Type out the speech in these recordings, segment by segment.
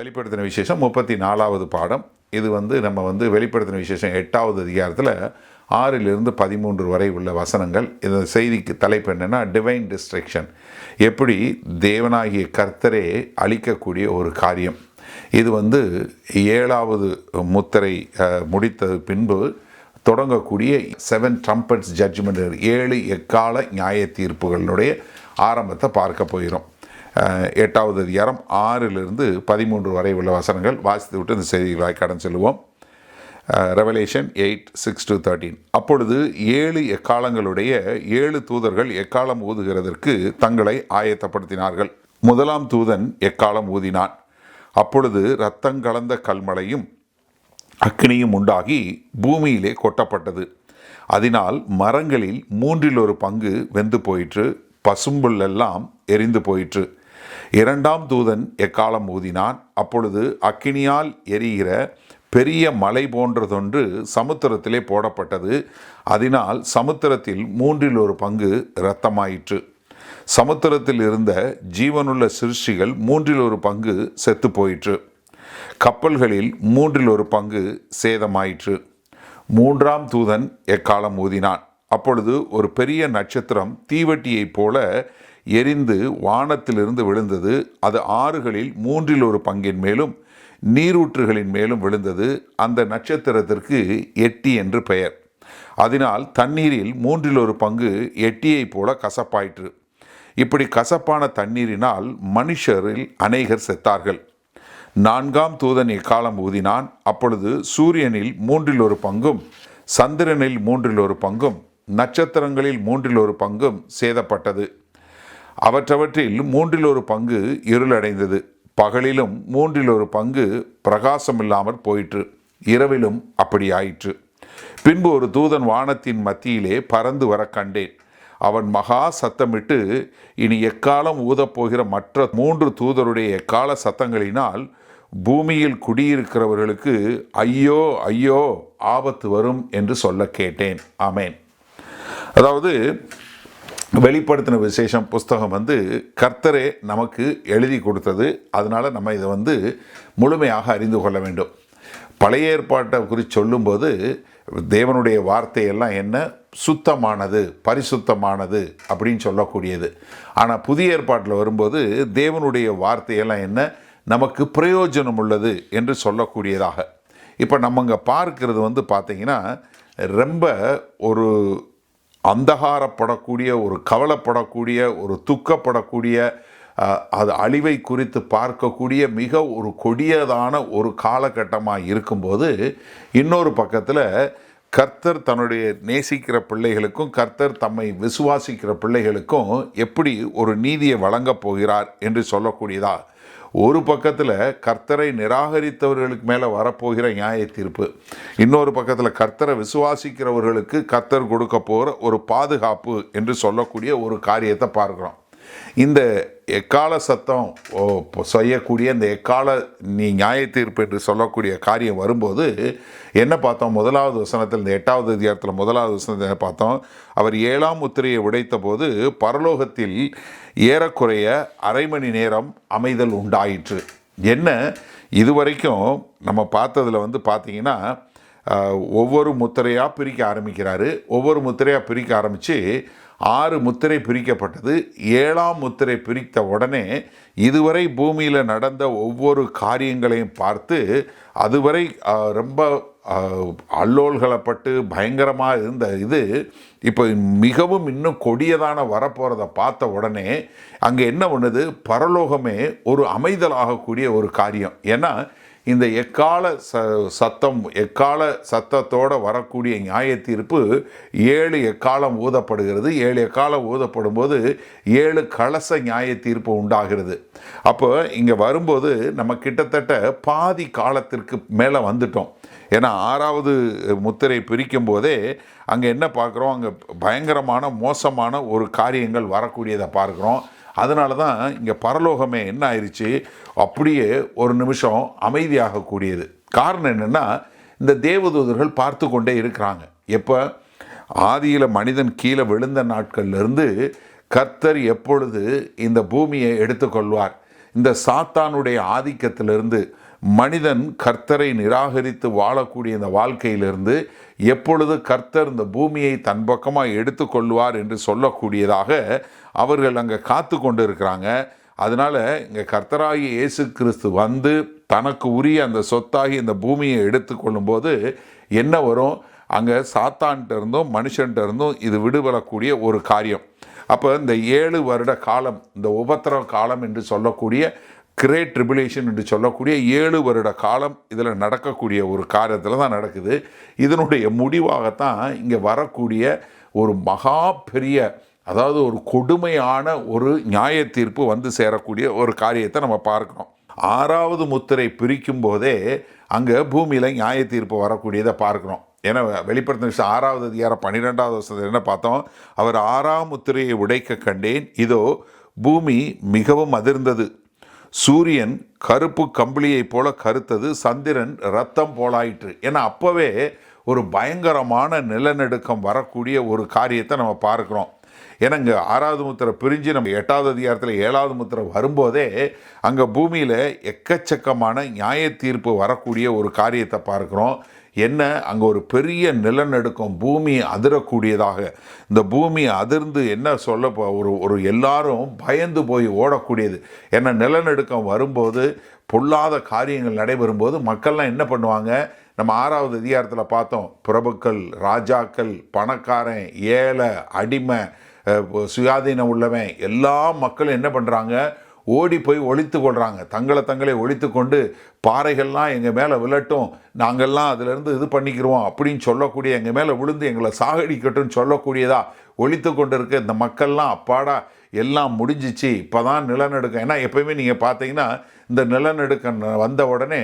வெளிப்படுத்தின விசேஷம் 34வது பாடம். இது நம்ம வெளிப்படுத்தின விசேஷம் 8வது அதிகாரத்தில் 6லிருந்து 13 வரை உள்ள வசனங்கள். இந்த செய்திக்கு தலைப்பு என்னென்னா டிவைன் டிஸ்ட்ரக்ஷன், எப்படி தேவனாகிய கர்த்தரே அழிக்கக்கூடிய ஒரு காரியம். இது 7வது முத்திரை முடித்த பின்பு தொடங்கக்கூடிய 7 ட்ரம்பட்ஸ் ஜட்ஜ்மெண்ட், 7 எக்கால நியாய தீர்ப்புகளுடைய ஆரம்பத்தை பார்க்க போகிறோம். 8வது அதிகாரம் 6லிருந்து 13 வரை உள்ள வசனங்கள் வாசித்து விட்டு இந்த செய்திகளாக கடன் செல்வோம். ரெவலேஷன் 8:6-13. அப்பொழுது 7 எக்காலங்களுடைய 7 தூதர்கள் எக்காலம் ஊதுகிறதற்கு தங்களை ஆயத்தப்படுத்தினார்கள். முதலாம் தூதன் எக்காலம் ஊதினான். அப்பொழுது இரத்தங்கலந்த கல்மழையும் அக்கினியும் உண்டாகி பூமியிலே கொட்டப்பட்டது. அதனால் மரங்களில் 1/3 பங்கு வெந்து போயிற்று, பசும்புல்லெல்லாம் எரிந்து போயிற்று. இரண்டாம் தூதன் எக்காலம் ஊதினான். அப்பொழுது அக்கினியால் எரிகிற பெரிய மலை போன்றதொன்று சமுத்திரத்திலே போடப்பட்டது. அதனால் சமுத்திரத்தில் 1/3 பங்கு இரத்தமாயிற்று. சமுத்திரத்தில் இருந்த ஜீவனுள்ள சிருஷ்டிகள் 1/3 பங்கு செத்து போயிற்று. கப்பல்களில் 1/3 பங்கு சேதமாயிற்று. மூன்றாம் தூதன் எக்காலம் ஊதினான். அப்பொழுது ஒரு பெரிய நட்சத்திரம் தீவட்டியைப் போல எரிந்து வானத்திலிருந்து விழுந்தது. அது ஆறுகளில் 1/3 பங்கின் மேலும் நீரூற்றுகளின் மேலும் விழுந்தது. அந்த நட்சத்திரத்திற்கு எட்டி என்று பெயர். அதனால் தண்ணீரில் 1/3 பங்கு எட்டியைப் போல கசப்பாயிற்று. இப்படி கசப்பான தண்ணீரினால் மனுஷரில் அநேகர் செத்தார்கள். நான்காம் தூதன் எக்காலம் ஊதினான். அப்பொழுது சூரியனில் 1/3 பங்கும், சந்திரனில் 1/3 பங்கும், நட்சத்திரங்களில் 1/3 பங்கும் சேதப்பட்டது. அவற்றவற்றில் 1/3 பங்கு இருளடைந்தது. பகலிலும் 1/3 பங்கு பிரகாசமில்லாமற் போயிற்று. இரவிலும் அப்படி ஆயிற்று. பின்பு ஒரு தூதன் வானத்தின் மத்தியிலே பறந்து வர கண்டேன். அவன் மகா சத்தமிட்டு, இனி எக்காலம் ஊதப்போகிற மற்ற 3 தூதருடைய எக்கால சத்தங்களினால் பூமியில் குடியிருக்கிறவர்களுக்கு ஐயோ ஐயோ ஆபத்து வரும் என்று சொல்ல கேட்டேன். ஆமேன். அதாவது வெளிப்படுத்தின விசேஷம் புஸ்தகம் கர்த்தரே நமக்கு எழுதி கொடுத்தது. அதனால் நம்ம இதை முழுமையாக அறிந்து கொள்ள வேண்டும். பழைய ஏற்பாட்டை குறித்து சொல்லும்போது தேவனுடைய வார்த்தையெல்லாம் என்ன, சுத்தமானது, பரிசுத்தமானது அப்படின்னு சொல்லக்கூடியது. ஆனால் புதிய ஏற்பாட்டில் வரும்போது தேவனுடைய வார்த்தையெல்லாம் என்ன, நமக்கு பிரயோஜனம் உள்ளது என்று சொல்லக்கூடியதாக. இப்போ நம்ம இங்கே பார்க்கிறது பார்த்தீங்கன்னா ரொம்ப ஒரு அந்தகாரப்படக்கூடிய, ஒரு கவலைப்படக்கூடிய, ஒரு துக்கப்படக்கூடிய, அது அழிவை குறித்து பார்க்கக்கூடிய மிக ஒரு கொடியதான ஒரு காலகட்டமாக இருக்கும்போது, இன்னொரு பக்கத்தில் கர்த்தர் தன்னுடைய நேசிக்கிற பிள்ளைகளுக்கும் கர்த்தர் தம்மை விசுவாசிக்கிற பிள்ளைகளுக்கும் எப்படி ஒரு நீதியை வழங்கப் போகிறார் என்று சொல்லக்கூடியதா. ஒரு பக்கத்தில் கர்த்தரை நிராகரித்தவர்களுக்கு மேலே வரப்போகிற நியாய தீர்ப்பு, இன்னொரு பக்கத்தில் கர்த்தரை விசுவாசிக்கிறவர்களுக்கு கர்த்தர் கொடுக்க போகிற ஒரு பாதுகாப்பு என்று சொல்லக்கூடிய ஒரு காரியத்தை பார்க்குறோம். இந்த எக்கால சத்தம் செய்யக்கூடிய இந்த எக்கால நியாய தீர்ப்பு என்று சொல்லக்கூடிய காரியம் வரும்போது என்ன பார்த்தோம்? 1வது வசனத்தில், இந்த 8வது அதிகாரத்தில் 1வது வசனத்தில் பார்த்தோம், அவர் 7ஆம் முத்திரையை உடைத்த போது பரலோகத்தில் ஏறக்குறைய அரை மணி நேரம் அமைதல் உண்டாயிற்று. என்ன, இதுவரைக்கும் நம்ம பார்த்ததில் பார்த்தீங்கன்னா ஒவ்வொரு முத்திரையாக பிரிக்க ஆரம்பிக்கிறாரு. ஒவ்வொரு முத்திரையாக பிரிக்க ஆரம்பித்து 6 முத்திரை பிரிக்கப்பட்டது. 7ஆம் முத்திரை பிரித்த உடனே இதுவரை பூமியில் நடந்த ஒவ்வொரு காரியங்களையும் பார்த்து அதுவரை ரொம்ப அல்லோல்களப்பட்டு பயங்கரமாக இருந்த இது இப்போ மிகவும் இன்னும் கொடியதான வரப்போகிறத பார்த்த உடனே அங்கே என்ன பண்ணுது, பரலோகமே ஒரு அமைதலாகக்கூடிய ஒரு காரியம். ஏன்னா இந்த எக்கால சத்தத்தோடு வரக்கூடிய நியாய தீர்ப்பு 7 எக்காலம் ஊதப்படுகிறது. 7 எக்காலம் ஊதப்படும் போது 7 கலச நியாய தீர்ப்பு உண்டாகிறது. அப்போ இங்கே வரும்போது நம்ம கிட்டத்தட்ட பாதி காலத்திற்கு மேலே வந்துட்டோம். ஏன்னா 6வது முத்திரை பிரிக்கும் போதே அங்கே என்ன பார்க்குறோம், அங்கே பயங்கரமான மோசமான ஒரு காரியங்கள் வரக்கூடியதை பார்க்குறோம். அதனால தான் இங்கே பரலோகமே என்ன ஆயிடுச்சு, அப்படியே ஒரு நிமிஷம் அமைதியாகக்கூடியது. காரணம் என்னென்னா, இந்த தேவதூதர்கள் பார்த்து கொண்டே இருக்கிறாங்க. எப்போ ஆதியில் மனிதன் கீழே விழுந்த நாட்கள்லேருந்து கர்த்தர் எப்பொழுது இந்த பூமியை எடுத்துக்கொள்வார், இந்த சாத்தானுடைய ஆதிக்கத்திலிருந்து மனிதன் கர்த்தரை நிராகரித்து வாழக்கூடிய இந்த வாழ்க்கையிலிருந்து எப்பொழுது கர்த்தர் இந்த பூமியை தன் பக்கமாக எடுத்துக்கொள்வார் என்று சொல்லக்கூடியதாக அவர்கள் அங்கே காத்து கொண்டு இருக்கிறாங்க. அதனால் இங்கே கர்த்தராகிய இயேசு கிறிஸ்து வந்து தனக்கு உரிய அந்த சொத்தாகி இந்த பூமியை எடுத்துக்கொள்ளும்போது என்ன வரும், அங்கே சாத்தான்கிட்ட இருந்தும் மனுஷன்கிட்ட இருந்தும் இது விடுபடக்கூடிய ஒரு காரியம். அப்போ இந்த 7 வருட காலம், இந்த உபத்திரவ காலம் என்று சொல்லக்கூடிய கிரேட் ட்ரிபுலேஷன் என்று சொல்லக்கூடிய 7 வருட காலம் இதில் நடக்கக்கூடிய ஒரு காரியத்தில் தான் நடக்குது. இதனுடைய முடிவாகத்தான் இங்கே வரக்கூடிய ஒரு மகா பெரிய, அதாவது ஒரு கொடுமையான ஒரு நியாய தீர்ப்பு வந்து சேரக்கூடிய ஒரு காரியத்தை நம்ம பார்க்கிறோம். 6வது முத்திரை பிரிக்கும் போதே அங்கே பூமியில் நியாய தீர்ப்பு வரக்கூடியதை பார்க்குறோம். ஏன்னா வெளிப்படுத்தின 6வது அதிகாரம் 12வது வசனத்தில் என்ன பார்த்தோம், அவர் 6ஆம் முத்திரையை உடைக்க கண்டேன், இதோ பூமி மிகவும் அதிர்ந்தது, சூரியன் கருப்பு கம்பளியைப் போல கருத்தது, சந்திரன் இரத்தம் போலாயிற்று. ஏன்னா அப்போவே ஒரு பயங்கரமான நிலநடுக்கம் வரக்கூடிய ஒரு காரியத்தை நம்ம பார்க்குறோம். ஏன்னா இங்கே 6வது முத்திரை பிரிஞ்சு நம்ம 8வது அதிகாரத்தில் 7வது முத்திரை வரும்போதே அங்கே பூமியில் எக்கச்சக்கமான நியாய தீர்ப்பு வரக்கூடிய ஒரு காரியத்தை பார்க்குறோம். என்ன, அங்கே ஒரு பெரிய நிலநடுக்கம், பூமி அதிரக்கூடியதாக, இந்த பூமி அதிர்ந்து என்ன சொல்ல ஒரு எல்லாரும் பயந்து போய் ஓடக்கூடியது. ஏன்னா நிலநடுக்கம் வரும்போது, பொல்லாத காரியங்கள் நடைபெறும்போது மக்கள்லாம் என்ன பண்ணுவாங்க, நம்ம 6வது அதிகாரத்தில் பார்த்தோம், பிரபுக்கள், ராஜாக்கள், பணக்காரன், ஏழை, அடிமை, சுயாதீனம் உள்ளவன், எல்லா மக்களும் என்ன பண்ணுறாங்க, ஓடி போய் ஒழித்து கொள்கிறாங்க. தங்களை ஒழித்து கொண்டு பாறைகள்லாம் எங்கள் மேலே விழட்டும், நாங்கள்லாம் அதிலேருந்து இது பண்ணிக்கிறோம் அப்படின்னு சொல்லக்கூடிய, எங்கள் மேலே விழுந்து எங்களை சாகடிக்கட்டும்னு சொல்லக்கூடியதா ஒழித்து கொண்டு இருக்க இந்த மக்கள்லாம் அப்பாடா எல்லாம் முடிஞ்சிச்சு, இப்போ தான் நிலநடுக்கம். ஏன்னா எப்போயுமே நீங்கள் பார்த்தீங்கன்னா இந்த நிலநடுக்கம் வந்த உடனே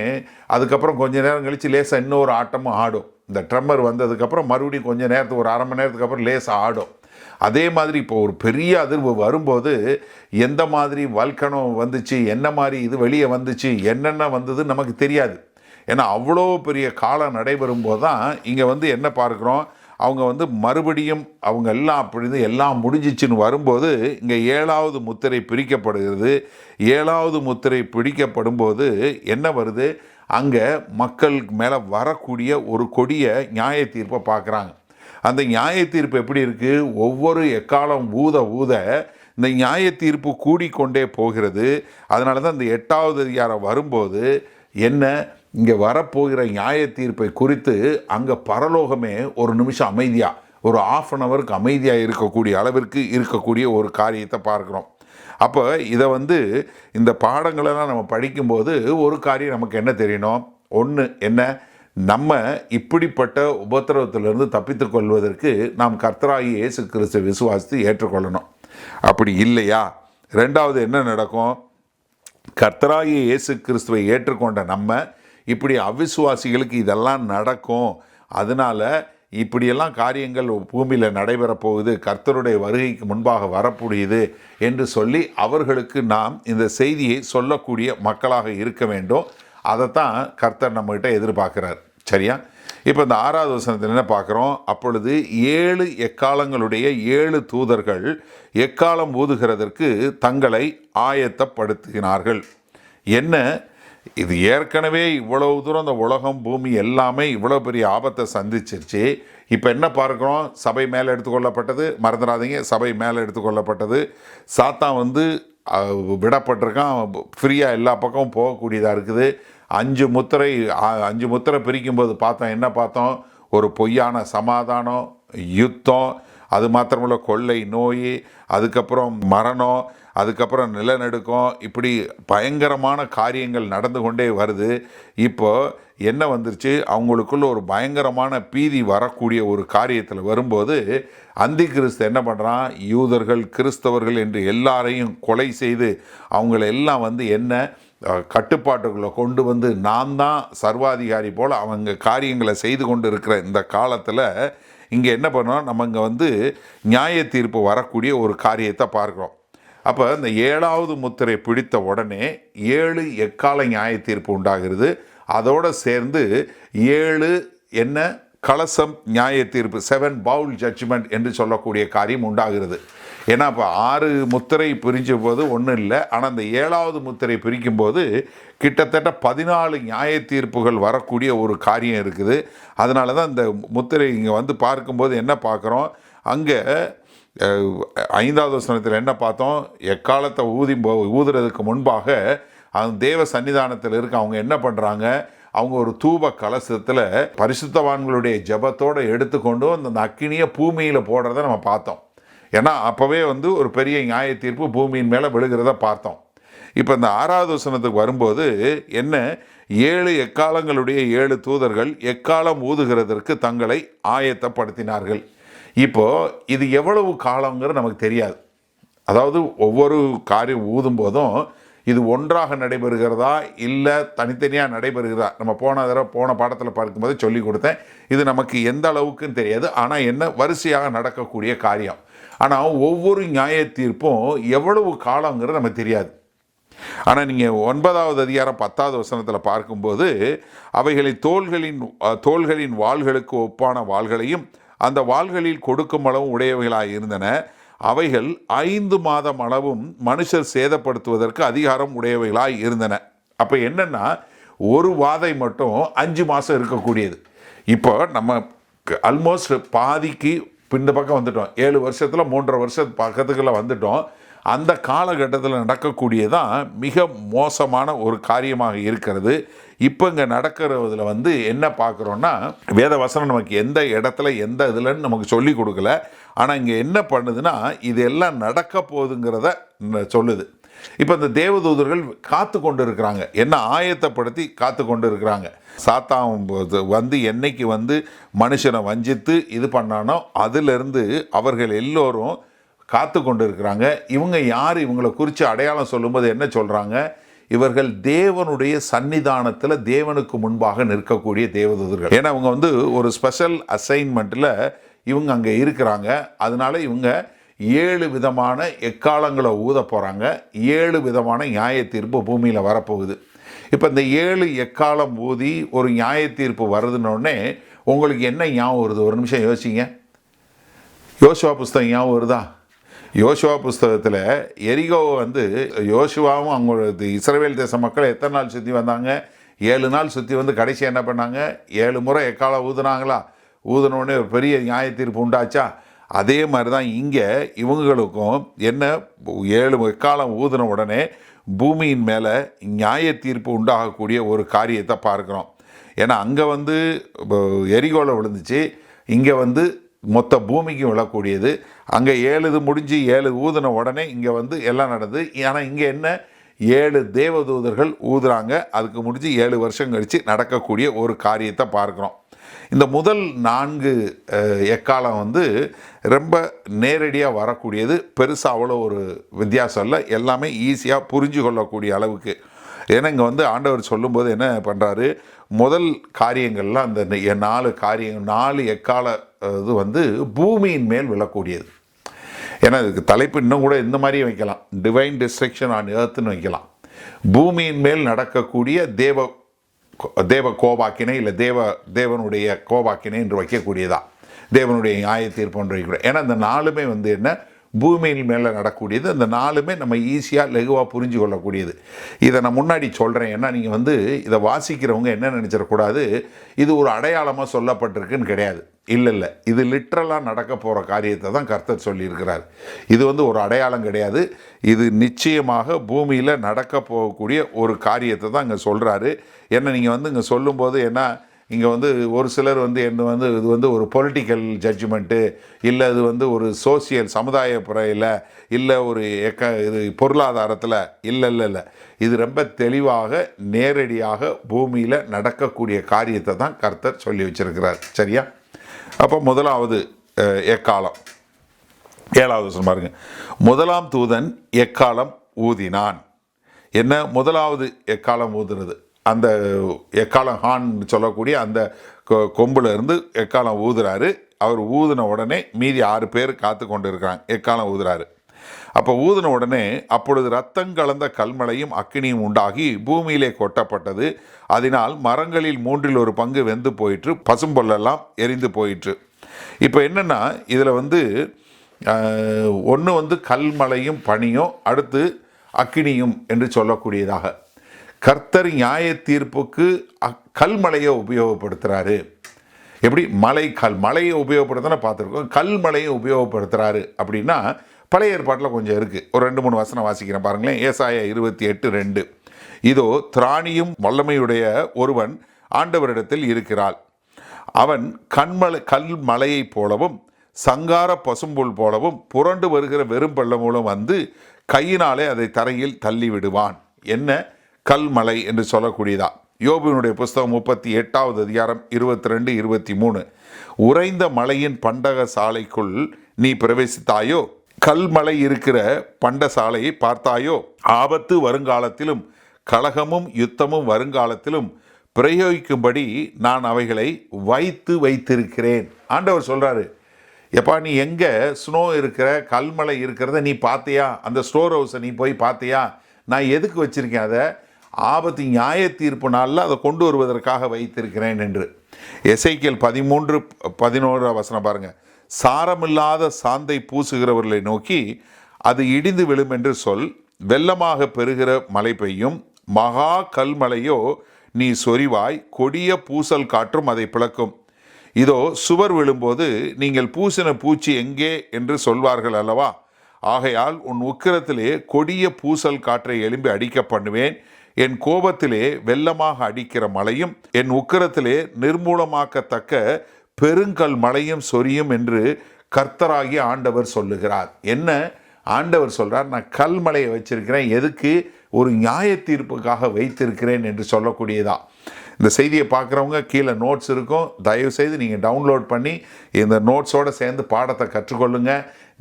அதுக்கப்புறம் கொஞ்சம் நேரம் கழித்து லேசாக இன்னொரு ஆட்டமும் ஆடும். இந்த ட்ரெம்மர் வந்ததுக்கப்புறம் மறுபடியும் கொஞ்சம் நேரத்துக்கு ஒரு 1/2 மணி நேரத்துக்கு அப்புறம் லேசாக ஆடும். அதே மாதிரி இப்போ ஒரு பெரிய அதிர்வு வரும்போது எந்த மாதிரி வல்கனம் வந்துச்சு, என்ன மாதிரி இது வெளியே வந்துச்சு, என்னென்ன வந்தது நமக்கு தெரியாது. ஏன்னா அவ்வளோ பெரிய காலம் நடைபெறும்போது தான் இங்கே வந்து என்ன பார்க்குறோம், அவங்க மறுபடியும் அவங்க எல்லாம் அப்படி எல்லாம் முடிஞ்சிச்சுன்னு வரும்போது இங்கே 7வது முத்திரை பிரிக்கப்படுகிறது. 7வது முத்திரை பிடிக்கப்படும்போது என்ன வருது, அங்கே மக்கள் மேலே வரக்கூடிய ஒரு கொடிய நியாய தீர்ப்பை பார்க்குறாங்க. அந்த நியாய தீர்ப்பு எப்படி இருக்குது, ஒவ்வொரு எக்காலம் ஊத இந்த நியாய தீர்ப்பு கூடிக்கொண்டே போகிறது. அதனால தான் இந்த 8வது அதிகாரம் வரும்போது என்ன, இங்கே வரப்போகிற நியாய தீர்ப்பை குறித்து அங்கே பரலோகமே ஒரு நிமிஷம் அமைதியாக, ஒரு 1/2 hour அமைதியாக இருக்கக்கூடிய அளவிற்கு இருக்கக்கூடிய ஒரு காரியத்தை பார்க்குறோம். அப்போ இதை இந்த பாடங்களெல்லாம் நம்ம படிக்கும்போது ஒரு காரியம் நமக்கு என்ன தெரியணும், ஒன்று என்ன, நம்ம இப்படிப்பட்ட உபத்திரவத்திலிருந்து தப்பித்து கொள்வதற்கு நாம் கர்த்தராகிய இயேசு கிறிஸ்துவை விசுவாசித்து ஏற்றுக்கொள்ளணும். அப்படி இல்லையா, 2வது என்ன நடக்கும், கர்த்தராகிய இயேசு கிறிஸ்துவை ஏற்றுக்கொண்ட நம்ம இப்படி அவிசுவாசிகளுக்கு இதெல்லாம் நடக்கும், அதனால் இப்படியெல்லாம் காரியங்கள் பூமியில் நடைபெறப் போகுது, கர்த்தருடைய வருகைக்கு முன்பாக வரக்கூடியது என்று சொல்லி அவர்களுக்கு நாம் இந்த செய்தியை சொல்லக்கூடிய மக்களாக இருக்க வேண்டும். அதைத்தான் கர்த்தர் நம்மகிட்ட எதிர்பார்க்குறார். சரியா? இப்போ இந்த 6வது வசனத்தில் என்ன பார்க்குறோம், அப்பொழுது 7 எக்காலங்களுடைய 7 தூதர்கள் எக்காலம் ஊதுகிறதற்கு தங்களை ஆயத்தப்படுத்தினார்கள். என்ன, இது ஏற்கனவே இவ்வளவு தூரம் இந்த உலகம் பூமி எல்லாமே இவ்வளோ பெரிய ஆபத்தை சந்திச்சிருச்சு. இப்போ என்ன பார்க்குறோம், சபை மேலே எடுத்துக்கொள்ளப்பட்டது, மறந்துடாதீங்க, சபை மேலே எடுத்துக்கொள்ளப்பட்டது. சாத்தான் விடப்பட்டிருக்கான், ஃப்ரீயாக எல்லா பக்கமும் போகக்கூடியதாக இருக்குது. 5 முத்திரை பிரிக்கும்போது பார்த்தோம், என்ன பார்த்தோம், ஒரு பொய்யான சமாதானம், யுத்தம், அது மாத்திரமில்ல கொள்ளை நோய், அதுக்கப்புறம் மரணம், அதுக்கப்புறம் நிலநடுக்கம், இப்படி பயங்கரமான காரியங்கள் நடந்து கொண்டே வருது. இப்போ என்ன வந்துருச்சு, அவங்களுக்குள்ள ஒரு பயங்கரமான பீதி வரக்கூடிய ஒரு காரியத்தில் வரும்போது அந்தி கிறிஸ்து என்ன பண்ணுறான், யூதர்கள் கிறிஸ்தவர்கள் என்று எல்லாரையும் கொலை செய்து அவங்கள எல்லாம் என்ன கட்டுப்பாட்டுக்குள்ளே கொண்டு நான் தான் சர்வாதிகாரி போல் அவங்க காரியங்களை செய்து கொண்டு இருக்கிற இந்த காலத்தில் இங்கே என்ன பண்ணுறோம், நம்ம இங்கே நியாய தீர்ப்பு வரக்கூடிய ஒரு காரியத்தை பார்க்குறோம். அப்போ இந்த 7வது முத்திரை பிடித்த உடனே 7 எக்கால நியாய தீர்ப்பு உண்டாகிறது. அதோடு சேர்ந்து 7 கலசம் நியாய தீர்ப்பு, 7 பவுல் ஜட்ஜ்மெண்ட் என்று சொல்லக்கூடிய காரியம் உண்டாகிறது. ஏன்னா இப்போ 6 முத்திரை பிரிஞ்ச போது ஒன்றும் இல்லை. ஆனால் அந்த 7வது முத்திரை பிரிக்கும் போது கிட்டத்தட்ட 14 நியாய தீர்ப்புகள் வரக்கூடிய ஒரு காரியம் இருக்குது. அதனால தான் இந்த முத்திரை இங்கே வந்து பார்க்கும்போது என்ன பார்க்குறோம், அங்கே 5வது வசனத்தில் என்ன பார்த்தோம், எக்காலத்தை ஊதுறதுக்கு முன்பாக அந்த தேவ சன்னிதானத்தில் இருக்க அவங்க என்ன பண்ணுறாங்க, அவங்க ஒரு தூப கலசத்தில் பரிசுத்தவான்களுடைய ஜெபத்தோடு எடுத்துக்கொண்டு அந்த அக்கினியை பூமியில் போடுறத நம்ம பார்த்தோம். ஏன்னா அப்போவே வந்து ஒரு பெரிய நியாய தீர்ப்பு பூமியின் மேலே விழுகிறத பார்த்தோம். இப்போ இந்த 6வது வசனத்துக்கு வரும்போது என்ன, 7 எக்காலங்களுடைய 7 தூதர்கள் எக்காலம் ஊதுகிறதற்கு தங்களை ஆயத்தப்படுத்தினார்கள். இப்போது இது எவ்வளவு காலங்கிறது நமக்கு தெரியாது. அதாவது ஒவ்வொரு காரியம் ஊதும் போதும் இது ஒன்றாக நடைபெறுகிறதா இல்லை தனித்தனியாக நடைபெறுகிறதா, நம்ம போன பாடத்தில் பார்க்கும்போது சொல்லி கொடுத்தேன். இது நமக்கு எந்த அளவுக்குன்னு தெரியாது. ஆனால் என்ன, வரிசையாக நடக்கக்கூடிய காரியம். ஆனால் ஒவ்வொரு நியாய தீர்ப்பும் எவ்வளவு காலங்கிறது நமக்கு தெரியாது. ஆனால் நீங்கள் 9வது அதிகாரம் 10வது வசனத்தில் பார்க்கும்போது அவைகளை தோள்களின் வாள்களுக்கு ஒப்பான வாள்களையும் அந்த வாள்களில் கொடுக்கும் அளவும் உடையவைகளாக இருந்தன. அவைகள் 5 மாதம் அளவும் மனுஷர் சேதப்படுத்துவதற்கு அதிகாரம் உடையவைகளாக இருந்தன. அப்போ என்னென்னா, ஒரு வாதை மட்டும் 5 மாதம் இருக்கக்கூடியது. இப்போ நம்ம ஆல்மோஸ்ட் பாதிக்கு இந்த பக்கம் வந்துட்டோம். 7 வருஷத்தில் 3.5 வருஷத்து பக்கத்துக்குள்ளே வந்துட்டோம். அந்த காலகட்டத்தில் நடக்கக்கூடியதான் மிக மோசமான ஒரு காரியமாக இருக்கிறது. இப்போ இங்கே நடக்கிறதுல வந்து என்ன பார்க்குறோன்னா, வேத வசனம் நமக்கு எந்த இடத்துல எந்த இதுலன்னு நமக்கு சொல்லி கொடுக்கல. ஆனால் இங்கே என்ன பண்ணுதுன்னா, இது எல்லாம் நடக்க போகுதுங்கிறத சொல்லுது. இப்போ இந்த தேவதூதர்கள் காத்து கொண்டு இருக்கிறாங்க, என்ன ஆயத்தப்படுத்தி காத்து கொண்டு இருக்கிறாங்க. சாத்தான் வந்து என்னைக்கு வந்து மனுஷனை வஞ்சித்து இது பண்ணானோ அதிலிருந்து அவர்கள் எல்லோரும் காத்து கொண்டு இருக்கிறாங்க. இவங்க யார், இவங்களை குறித்து அடையாளம் சொல்லும்போது என்ன சொல்கிறாங்க, இவர்கள் தேவனுடைய சன்னிதானத்தில் தேவனுக்கு முன்பாக நிற்கக்கூடிய தேவதூதர்கள். ஏன்னா இவங்க வந்து ஒரு ஸ்பெஷல் அசைன்மெண்ட்டில் இவங்க அங்கே இருக்கிறாங்க. அதனால இவங்க 7 விதமான எக்காலங்களை ஊத போகிறாங்க. 7 விதமான நியாய தீர்ப்பு பூமியில் வரப்போகுது. இப்போ இந்த 7 எக்காலம் ஊதி ஒரு நியாய தீர்ப்பு வருதுன்னொடனே உங்களுக்கு என்ன ஞாபகம் வருது? ஒரு நிமிஷம் யோசிங்க. யோசுவா புஸ்தகம் ஞாபகம் வருதா? யோசுவா புஸ்தகத்தில் எரிகோவை வந்து யோசுவாவும் அவங்களோட இஸ்ரவேல் தேச மக்கள் எத்தனை நாள் சுற்றி வந்தாங்க? 7 நாள் சுற்றி வந்து கடைசி என்ன பண்ணாங்க? 7 முறை எக்காலம் ஊதுனாங்களா? ஊதுனோடனே ஒரு பெரிய நியாய தீர்ப்பு உண்டாச்சா? அதே மாதிரி தான் இங்கே இவங்களுக்கும் என்ன, 7 எக்காலம் ஊதின உடனே பூமியின் மேலே நியாய தீர்ப்பு உண்டாகக்கூடிய ஒரு காரியத்தை பார்க்குறோம். ஏன்னா அங்கே வந்து எரிகோவில் விழுந்துச்சு, இங்கே வந்து மொத்த பூமிக்கு விழக்கூடியது. அங்கே 7 இது முடிஞ்சு 7 ஊதின உடனே இங்கே வந்து எல்லாம் நடந்தது. ஆனால் இங்கே என்ன, 7 தேவதூதர்கள் ஊதுறாங்க. அதுக்கு முடிஞ்சு 7 வருஷம் கழித்து நடக்கக்கூடிய ஒரு காரியத்தை பார்க்குறோம். இந்த முதல் 4 எக்காலம் வந்து ரொம்ப நேரடியாக வரக்கூடியது. பெருசாக அவ்வளோ ஒரு வித்தியாசம் இல்லை, எல்லாமே ஈஸியாக புரிஞ்சு கொள்ளக்கூடிய அளவுக்கு. ஏன்னா இங்கே வந்து ஆண்டவர் சொல்லும்போது என்ன பண்ணுறாரு, முதல் காரியங்கள்லாம் அந்த 4 எக்கால இது வந்து பூமியின் மேல் விழக்கூடியது. ஏன்னா இதுக்கு தலைப்பு இன்னும் கூட இந்த மாதிரியே வைக்கலாம், டிவைன் டிஸ்ட்ரக்ஷன் ஆன் எர்த்துன்னு வைக்கலாம். பூமியின் மேல் நடக்கக்கூடிய தேவ கோபாக்கினை இல்லை தேவனுடைய கோபாக்கினை என்று வைக்கக்கூடியதா, தேவனுடைய நியாய தீர்ப்பு என்று வைக்கக்கூடிய. ஏன்னா இந்த 4மே வந்து என்ன, பூமியின் மேலே நடக்கூடியது. அந்த 4மே நம்ம ஈஸியாக லகுவாக புரிஞ்சு கொள்ளக்கூடியது. இதை நான் முன்னாடி சொல்கிறேன். ஏன்னா நீங்கள் வந்து இதை வாசிக்கிறவங்க என்ன நினச்சிடக்கூடாது, இது ஒரு அடையாளமாக சொல்லப்பட்டிருக்குன்னு கிடையாது. இல்லை, இது லிட்ரலாக நடக்க போகிற காரியத்தை தான் கர்த்தர் சொல்லியிருக்கிறார். இது வந்து ஒரு அடையாளம் கிடையாது, இது நிச்சயமாக பூமியில் நடக்க போகக்கூடிய ஒரு காரியத்தை தான் இங்கே சொல்கிறாரு. ஏன்னா நீங்கள் வந்து இங்கே சொல்லும்போது என்ன, இங்கே வந்து ஒரு சிலர் வந்து என்ன வந்து இது வந்து ஒரு பொலிட்டிக்கல் ஜட்ஜ்மெண்ட்டு, இல்லை இது வந்து ஒரு சோசியல் சமுதாய முறையில், இல்லை ஒரு இது பொருளாதாரத்தில், இல்லை, இது ரொம்ப தெளிவாக நேரடியாக பூமியில் நடக்கக்கூடிய காரியத்தை தான் கர்த்தர் சொல்லி வச்சிருக்கிறார். சரியா? அப்போ முதலாவது எக்காலம் 7வது வசனம் பாருங்க. முதலாம் தூதன் எக்காலம் ஊதினான். என்ன, முதலாவது எக்காலம் ஊதுறது, அந்த எக்காலம் ஹான் சொல்லக்கூடிய அந்த கொம்பில் இருந்து எக்காலம் ஊதுறாரு. அவர் ஊதின உடனே மீதி 6 பேர் காத்து கொண்டு இருக்கிறாங்க. எக்காலம் ஊதுறாரு. அப்போ ஊதின உடனே அப்பொழுது இரத்தம் கலந்த கல்மழையும் அக்கினியும் உண்டாகி பூமியிலே கொட்டப்பட்டது. அதனால் மரங்களில் 1/3 பங்கு வெந்து போயிற்று, பசும்பொல்லெல்லாம் எரிந்து போயிற்று. இப்போ என்னென்னா, இதில் வந்து ஒன்று வந்து கல்மலையும் பனியும், அடுத்து அக்கினியும் என்று சொல்லக்கூடியதாக. கர்த்தர் நியாய தீர்ப்புக்கு கல்மலையை உபயோகப்படுத்துகிறாரு. எப்படி மலையை உபயோகப்படுத்தினா பார்த்துருக்கோம், கல்மலையை உபயோகப்படுத்துகிறாரு அப்படின்னா பழைய ஏற்பாட்டில் கொஞ்சம் இருக்குது. ஒரு 2-3 வசனம் வாசிக்கிறேன் பாருங்களேன். ஏசாயா 28:2. இதோ திராணியும் வல்லமையுடைய ஒருவன் ஆண்டவரிடத்தில் இருக்கிறாள். அவன் கல்மலையைப் போலவும் சங்கார பசும்புல் போலவும் புரண்டு வருகிற வெறும் பள்ளம் மூலம் வந்து கையினாலே அதை தரையில் தள்ளி விடுவான். என்ன கல்மலை என்று சொல்லக்கூடியதா? யோபுவினுடைய புஸ்தகம் 38வது அதிகாரம் 22-23. உறைந்த மலையின் பண்டக சாலைக்குள் நீ பிரவேசித்தாயோ? கல்மலை இருக்கிற பண்டசாலையை பார்த்தாயோ? ஆபத்து வருங்காலத்திலும் கலகமும் யுத்தமும் வருங்காலத்திலும் பிரயோகிக்கும்படி நான் அவைகளை வைத்திருக்கிறேன். ஆண்டவர் சொல்றாரு, எப்பா நீ எங்கே ஸ்னோ இருக்கிற கல்மலை இருக்கிறத நீ பார்த்தியா? அந்த ஸ்டோர் ஹவுஸை நீ போய் பார்த்தியா? நான் எதுக்கு வச்சுருக்கேன்? அதை ஆபத்து நியாய தீர்ப்பு நாளில் அதை கொண்டு வருவதற்காக வைத்திருக்கிறேன் என்று. எசேக்கியேல் 13:11 வசனம் பாருங்கள். சாரமில்லாத சாந்தை பூசுகிறவர்களை நோக்கி அது இடிந்து விழும் என்று சொல். வெள்ளமாக பெறுகிற மழை பெய்யும், மகா கல்மலையோ நீ சொரிவாய், கொடிய பூசல் காற்றும் அதை பிளக்கும். இதோ சுவர் விழும்போது நீங்கள் பூசின பூச்சி எங்கே என்று சொல்வார்கள் அல்லவா? ஆகையால் உன் உக்கிரத்திலே கொடிய பூசல் காற்றை எழும்பி அடிக்க பண்ணுவேன். என் கோபத்திலே வெள்ளமாக அடிக்கிற மழையும் என் உக்கிரத்திலே நிர்மூலமாக்கத்தக்க பெருங்கல் மழையும் சொரியும் என்று கர்த்தராகிய ஆண்டவர் சொல்லுகிறார். என்ன ஆண்டவர் சொல்கிறார்? நான் கல்மலையை வச்சிருக்கிறேன். எதுக்கு? ஒரு நியாய தீர்ப்புக்காக வைத்திருக்கிறேன் என்று சொல்லக்கூடியதா. இந்த செய்தியை பார்க்குறவங்க கீழே நோட்ஸ் இருக்கும், தயவுசெய்து நீங்கள் டவுன்லோட் பண்ணி இந்த நோட்ஸோடு சேர்ந்து பாடத்தை கற்றுக்கொள்ளுங்க.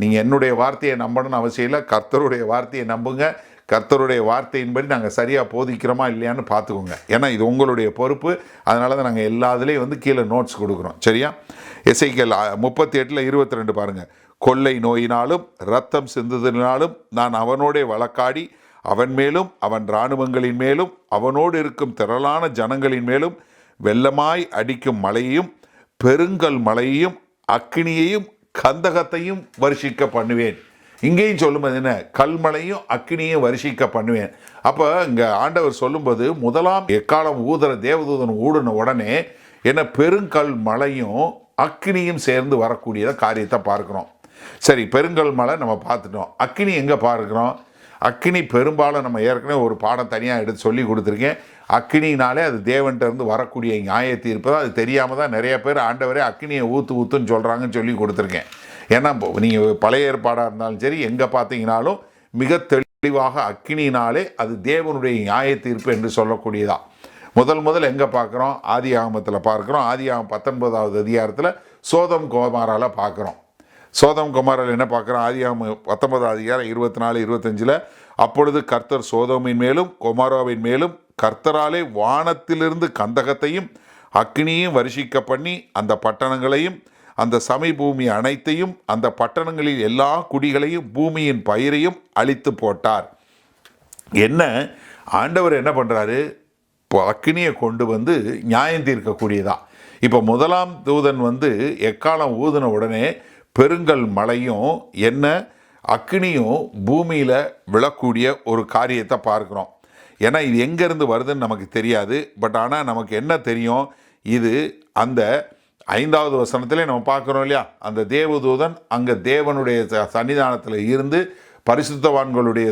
நீங்கள் என்னுடைய வார்த்தையை நம்பணும்னு அவசியம் இல்லை, கர்த்தருடைய வார்த்தையை நம்புங்க. கர்த்தருடைய வார்த்தையின்படி நாங்கள் சரியாக போதிக்கிறோமா இல்லையான்னு பார்த்துக்கோங்க. ஏன்னா இது உங்களுடைய பொறுப்பு. அதனால தான் நாங்கள் எல்லாத்துலேயும் வந்து கீழே நோட்ஸ் கொடுக்குறோம். சரியா? எசேக்கியேல் 38:22 பாருங்கள். கொள்ளை நோயினாலும் இரத்தம் சிந்துதலினாலும் நான் அவனோடே வழக்காடி அவன் மேலும் அவன் இராணுவங்களின் மேலும் அவனோடு இருக்கும் திரளான ஜனங்களின் மேலும் வெள்ளமாய் அடிக்கும் மழையையும் பெருங்கல் மழையையும் அக்கினியையும் கந்தகத்தையும் வருஷிக்க பண்ணுவேன். இங்கேயும் சொல்லும்போது என்ன? கல்மலையும் அக்கினியும் வருஷிக்க பண்ணுவேன். அப்போ இங்கே ஆண்டவர் சொல்லும்போது முதலாம் எக்காலம் ஊதுற தேவதூதன் ஊடின உடனே என்ன பெருங்கல் மலையும் அக்கினியும் சேர்ந்து வரக்கூடியத காரியத்தை பார்க்குறோம். சரி, பெருங்கல் மலை நம்ம பார்த்துட்டோம். அக்கினி எங்கே பார்க்குறோம்? அக்கினி பெரும்பாலும் நம்ம ஏற்கனவே ஒரு பாடம் தனியாக எடுத்து சொல்லி கொடுத்துருக்கேன். அக்கினினாலே அது தேவன்கிட்ட இருந்து வரக்கூடிய நியாய தீர்ப்பு தான். அது தெரியாமல் தான் நிறைய பேர் ஆண்டவரே அக்கினியை ஊற்றுன்னு சொல்கிறாங்கன்னு சொல்லி கொடுத்துருக்கேன். ஏன்னா நீங்கள் பழைய ஏற்பாடாக இருந்தாலும் சரி, எங்கே பார்த்தீங்கன்னாலும் மிக தெளிவாக அக்கினினாலே அது தேவனுடைய நியாய தீர்ப்பு என்று சொல்லக்கூடியதா. முதல் எங்கே பார்க்குறோம்? ஆதி ஆகமத்தில் பார்க்குறோம். ஆதி ஆகமம் 19வது அதிகாரத்தில் சோதம் கோமாரால பார்க்குறோம். சோதம் குமாரில் என்ன பார்க்குறோம்? ஆதியாகமம் 19வது அதிகாரம் 24-25. அப்பொழுது கர்த்தர் சோதோமின் மேலும் கொமாராவின் மேலும் கர்த்தராலே வானத்திலிருந்து கந்தகத்தையும் அக்னியையும் வருஷிக்க பண்ணி அந்த பட்டணங்களையும் அந்த சமை பூமி அனைத்தையும் அந்த பட்டணங்களில் எல்லா குடிகளையும் பூமியின் பயிரையும் அழித்து போட்டார். என்ன ஆண்டவர் என்ன பண்ணுறாரு? இப்போ அக்னியை கொண்டு வந்து நியாயம் தீர்க்கக்கூடியதா. இப்போ முதலாம் தூதன் வந்து எக்காலம் ஊதின உடனே பெருங்கல் மலையும் என்ன அக்னியும் பூமியில் விழக்கூடிய ஒரு காரியத்தை பார்க்குறோம். ஏன்னா இது எங்கேருந்து வருதுன்னு நமக்கு தெரியாது. பட் ஆனால் நமக்கு என்ன தெரியும்? இது அந்த 5வது வசனத்திலே நம்ம பார்க்குறோம் இல்லையா? அந்த தேவதூதன் அங்கே தேவனுடைய சன்னிதானத்தில் இருந்து பரிசுத்தவான்களுடைய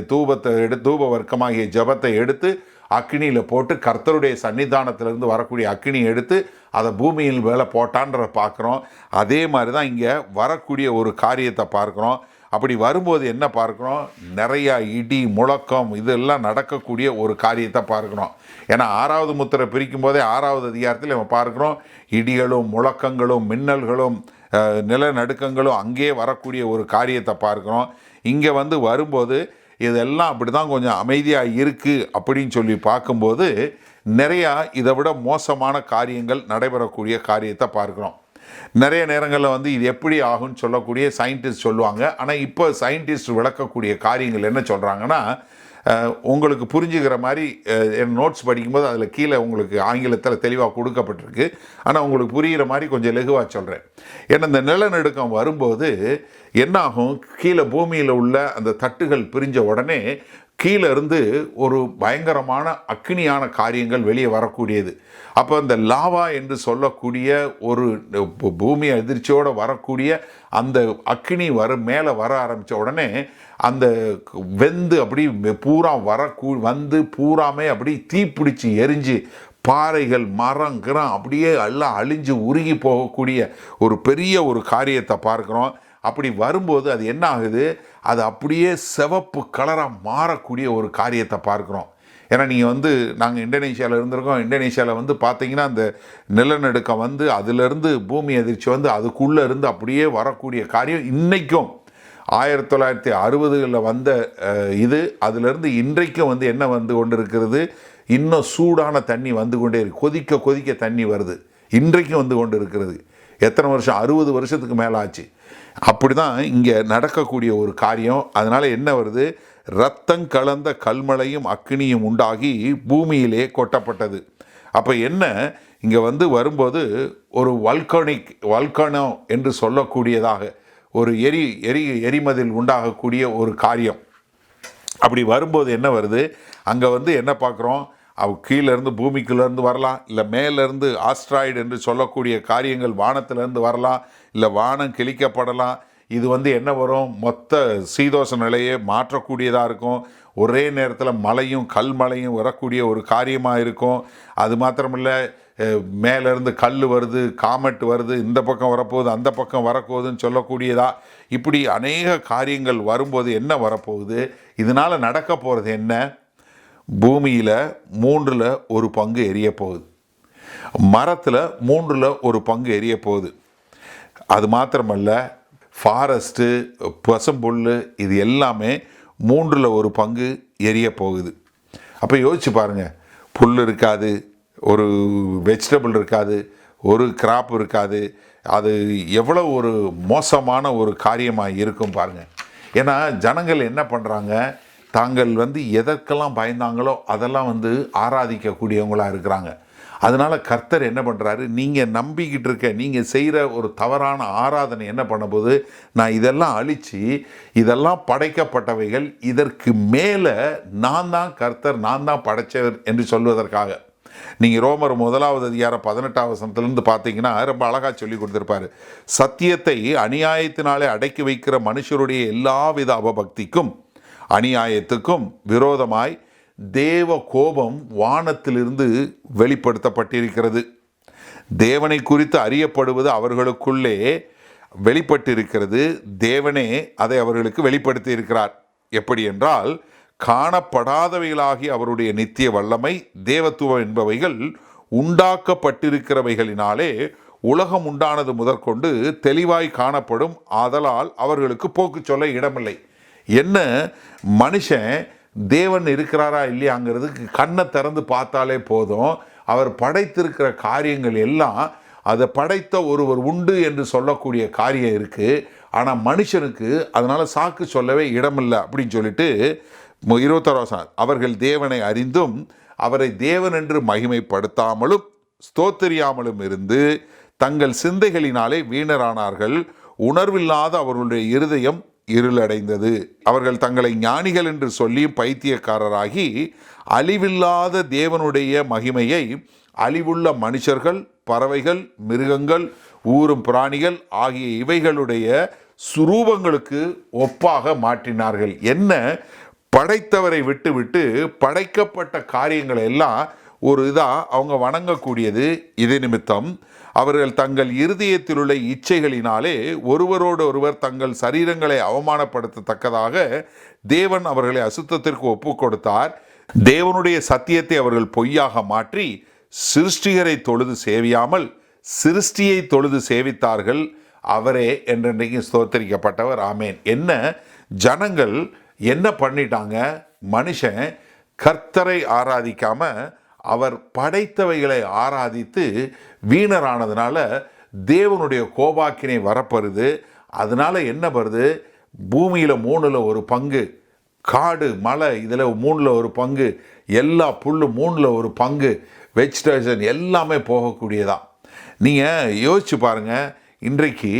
தூப வர்க்கமாகிய ஜபத்தை எடுத்து அக்னியில் போட்டு கர்த்தருடைய சன்னிதானத்திலிருந்து வரக்கூடிய அக்னியை எடுத்து அதை பூமியில் மேலே போட்டான்ற பார்க்குறோம். அதே மாதிரி தான் இங்கே வரக்கூடிய ஒரு காரியத்தை பார்க்குறோம். அப்படி வரும்போது என்ன பார்க்குறோம்? நிறையா இடி முழக்கம் இதெல்லாம் நடக்கக்கூடிய ஒரு காரியத்தை பார்க்குறோம். ஏன்னா 6வது முத்திரை பிரிக்கும் போதே 6வது அதிகாரத்தில் நம்ம பார்க்குறோம் இடிகளும் முழக்கங்களும் மின்னல்களும் நிலநடுக்கங்களும் அங்கே வரக்கூடிய ஒரு காரியத்தை பார்க்குறோம். இங்கே வந்து வரும்போது இதெல்லாம் அப்படி தான் கொஞ்சம் அமைதியாக இருக்குது அப்படின்னு சொல்லி பார்க்கும்போது நிறையா இதை விட மோசமான காரியங்கள் நடைபெறக்கூடிய காரியத்தை பார்க்குறோம். நிறைய நேரங்களில் வந்து இது எப்படி ஆகும்னு சொல்லக்கூடிய சயின்டிஸ்ட் சொல்லுவாங்க. ஆனால் இப்போ சயின்டிஸ்ட் விளக்கக்கூடிய காரியங்கள் என்ன சொல்கிறாங்கன்னா, உங்களுக்கு புரிஞ்சுக்கிற மாதிரி என் நோட்ஸ் படிக்கும்போது அதில் கீழே உங்களுக்கு ஆங்கிலத்தில் தெளிவாக கொடுக்கப்பட்டிருக்கு. ஆனால் உங்களுக்கு புரிகிற மாதிரி கொஞ்சம் லெகுவாக சொல்கிறேன். ஏன்னா இந்த நிலநடுக்கம் வரும்போது என்னாகும், கீழே பூமியில் உள்ள அந்த தட்டுகள் பிரிஞ்ச உடனே கீழே இருந்து ஒரு பயங்கரமான அக்னியான காரியங்கள் வெளியே வரக்கூடியது. அப்போ இந்த லாவா என்று சொல்லக்கூடிய ஒரு பூமி அதிர்ச்சியோடு வரக்கூடிய அந்த அக்னி மேலே வர ஆரம்பித்த உடனே அந்த வெந்து அப்படி பூரா வந்து பூராமே அப்படி தீப்பிடிச்சு எரிஞ்சு பாறைகள் மரங்கிறோம் அப்படியே எல்லாம் அழிஞ்சு உருகி போகக்கூடிய ஒரு பெரிய ஒரு காரியத்தை பார்க்குறோம். அப்படி வரும்போது அது என்ன ஆகுது, அது அப்படியே சிவப்பு கலராக மாறக்கூடிய ஒரு காரியத்தை பார்க்குறோம். ஏன்னா நீங்கள் நாங்கள் இந்தோனேஷியாவில் இருந்திருக்கோம். இந்தோனேஷியாவில் பார்த்தீங்கன்னா அந்த நிலநடுக்கம் அதிலிருந்து பூமி அதிர்ச்சி அதுக்குள்ளே இருந்து அப்படியே வரக்கூடிய காரியம் இன்றைக்கும் 1960களில் வந்த அதிலிருந்து இன்றைக்கும் என்ன கொண்டு இருக்கிறது, இன்னும் சூடான தண்ணி கொண்டே இருக்கு. கொதிக்க கொதிக்க தண்ணி வருது, இன்றைக்கும் கொண்டு இருக்கிறது. எத்தனை வருஷம், 60 வருஷத்துக்கு மேலே ஆச்சு. அப்படி தான் இங்கே நடக்கக்கூடிய ஒரு காரியம். அதனால் என்ன வருது, இரத்தம் கலந்த கல்மழையும் அக்னியும் உண்டாகி பூமியிலே கொட்டப்பட்டது. அப்போ என்ன இங்கே வரும்போது ஒரு வல்கனோ என்று சொல்லக்கூடியதாக ஒரு எரிமதில் உண்டாகக்கூடிய ஒரு காரியம். அப்படி வரும்போது என்ன வருது, அங்கே என்ன பார்க்குறோம், கீழேருந்து பூமிக்குள்ளேருந்து வரலாம், இல்லை மேலேருந்து ஆஸ்ட்ராய்டு என்று சொல்லக்கூடிய காரியங்கள் வானத்திலேருந்து வரலாம், இல்லை வானம் கிழிக்கப்படலாம். இது என்ன வரும், மொத்த சீதோஷ நிலையை மாற்றக்கூடியதாக இருக்கும். ஒரே நேரத்தில் மழையும் கல்மழையும் வரக்கூடிய ஒரு காரியமாக இருக்கும். அது மாத்திரமில்லை, மேலேருந்து கல் வருது, காமெட் வருது, இந்த பக்கம் வரப்போகுது, அந்த பக்கம் வரப்போகுதுன்னு சொல்லக்கூடியதா. இப்படி அநேக காரியங்கள் வரும்போது என்ன வரப்போகுது, இதனால் நடக்க போகிறது என்ன, பூமியில் 1/3 எரிய போகுது, மரத்தில் 1/3 எரிய போகுது. அது மாத்திரமல்ல, ஃபாரஸ்ட்டு பசும்புல் இது எல்லாமே 1/3 எரிய போகுது. அப்போ யோசிச்சு பாருங்கள், புல் இருக்காது, ஒரு வெஜிடபிள் இருக்காது, ஒரு கிராப் இருக்காது. அது எவ்வளோ ஒரு மோசமான ஒரு காரியமாக இருக்கும் பாருங்கள். ஏன்னா ஜனங்கள் என்ன பண்ணுறாங்க, தாங்கள் எதற்கெல்லாம் பயந்தாங்களோ அதெல்லாம் ஆராதிக்கக்கூடியவங்களாக இருக்கிறாங்க. அதனால் கர்த்தர் என்ன பண்ணுறாரு, நீங்கள் நம்பிக்கிட்டு இருக்க நீங்கள் செய்கிற ஒரு தவறான ஆராதனை என்ன பண்ணும்போது, நான் இதெல்லாம் அழித்து இதெல்லாம் படைக்கப்பட்டவைகள், இதற்கு மேலே நான் தான் கர்த்தர், நான் தான் படைச்சவர் என்று சொல்வதற்காக. நீங்கள் ரோமர் 1:18 பார்த்தீங்கன்னா ரொம்ப அழகாக சொல்லி கொடுத்துருப்பாரு. சத்தியத்தை அநியாயத்தினாலே அடக்கி வைக்கிற மனுஷருடைய எல்லாவித அவபக்திக்கும் அநியாயத்துக்கும் விரோதமாய் தேவ கோபம் வானத்திலிருந்து வெளிப்படுத்தப்பட்டிருக்கிறது. தேவனை குறித்து அறியப்படுவது அவர்களுக்குள்ளே வெளிப்பட்டிருக்கிறது. தேவனே அதை அவர்களுக்கு வெளிப்படுத்தி இருக்கிறார். எப்படி என்றால், காணப்படாதவைகளாகி அவருடைய நித்திய வல்லமை தேவத்துவம் என்பவைகள் உண்டாக்கப்பட்டிருக்கிறவைகளினாலே உலகம் உண்டானது முதற்கொண்டு தெளிவாய் காணப்படும். ஆதலால் அவர்களுக்கு போக்கு சொல்ல இடமில்லை. என்ன, மனுஷன் தேவன் இருக்கிறாரா இல்லையாங்கிறதுக்கு கண்ணை திறந்து பார்த்தாலே போதும். அவர் படைத்திருக்கிற காரியங்கள் எல்லாம், அதை படைத்த ஒருவர் உண்டு என்று சொல்லக்கூடிய காரியம் இருக்குது. ஆனால் மனுஷனுக்கு அதனால் சாக்கு சொல்லவே இடமில்லை அப்படின்னு சொல்லிட்டு 21 அவர்கள் தேவனை அறிந்தும் அவரை தேவன் என்று மகிமைப்படுத்தாமலும் ஸ்தோத்திரியாமலும் இருந்து தங்கள் சிந்தைகளினாலே வீணரானார்கள். உணர்வில்லாத அவர்களுடைய இருதயம் இருளடைந்தது. அவர்கள் தங்களை ஞானிகள் என்று சொல்லியும் பைத்தியக்காரராகி அழிவில்லாத தேவனுடைய மகிமையை அழிவுள்ள மனுஷர்கள், பறவைகள், மிருகங்கள், ஊரும் பிராணிகள் ஆகிய இவைகளுடைய சுரூபங்களுக்கு ஒப்பாக மாற்றினார்கள். என்ன, படைத்தவரை விட்டு படைக்கப்பட்ட காரியங்களை எல்லாம் ஒரு இதாக அவங்க வணங்கக்கூடியது. இது நிமித்தம் அவர்கள் தங்கள் இருதயத்தில் உள்ள இச்சைகளினாலே ஒருவரோடு ஒருவர் தங்கள் சரீரங்களை அவமானப்படுத்தத்தக்கதாக தேவன் அவர்களை அசுத்தத்திற்கு ஒப்பு கொடுத்தார். தேவனுடைய சத்தியத்தை அவர்கள் பொய்யாக மாற்றி சிருஷ்டிகரை தொழுது சேவியாமல் சிருஷ்டியை தொழுது சேவித்தார்கள். அவரே என்றென்றைக்கு ஸ்தோத்தரிக்கப்பட்டவர். ஆமேன். என்ன, ஜனங்கள் என்ன பண்ணிட்டாங்க, மனுஷன் கர்த்தரை ஆராதிக்காம அவர் படைத்தவைகளை ஆராதித்து வீணரானதுனால தேவனுடைய கோபாக்கினை வரப்படுது. அதனால என்ன வருது, பூமியில் 1/3 காடு மலை இதில் 1/3 எல்லா புல்லு 1/3 வெஜிடேஷன் எல்லாமே போகக்கூடியதான். நீங்கள் யோசிச்சு பாருங்கள், இன்றைக்கு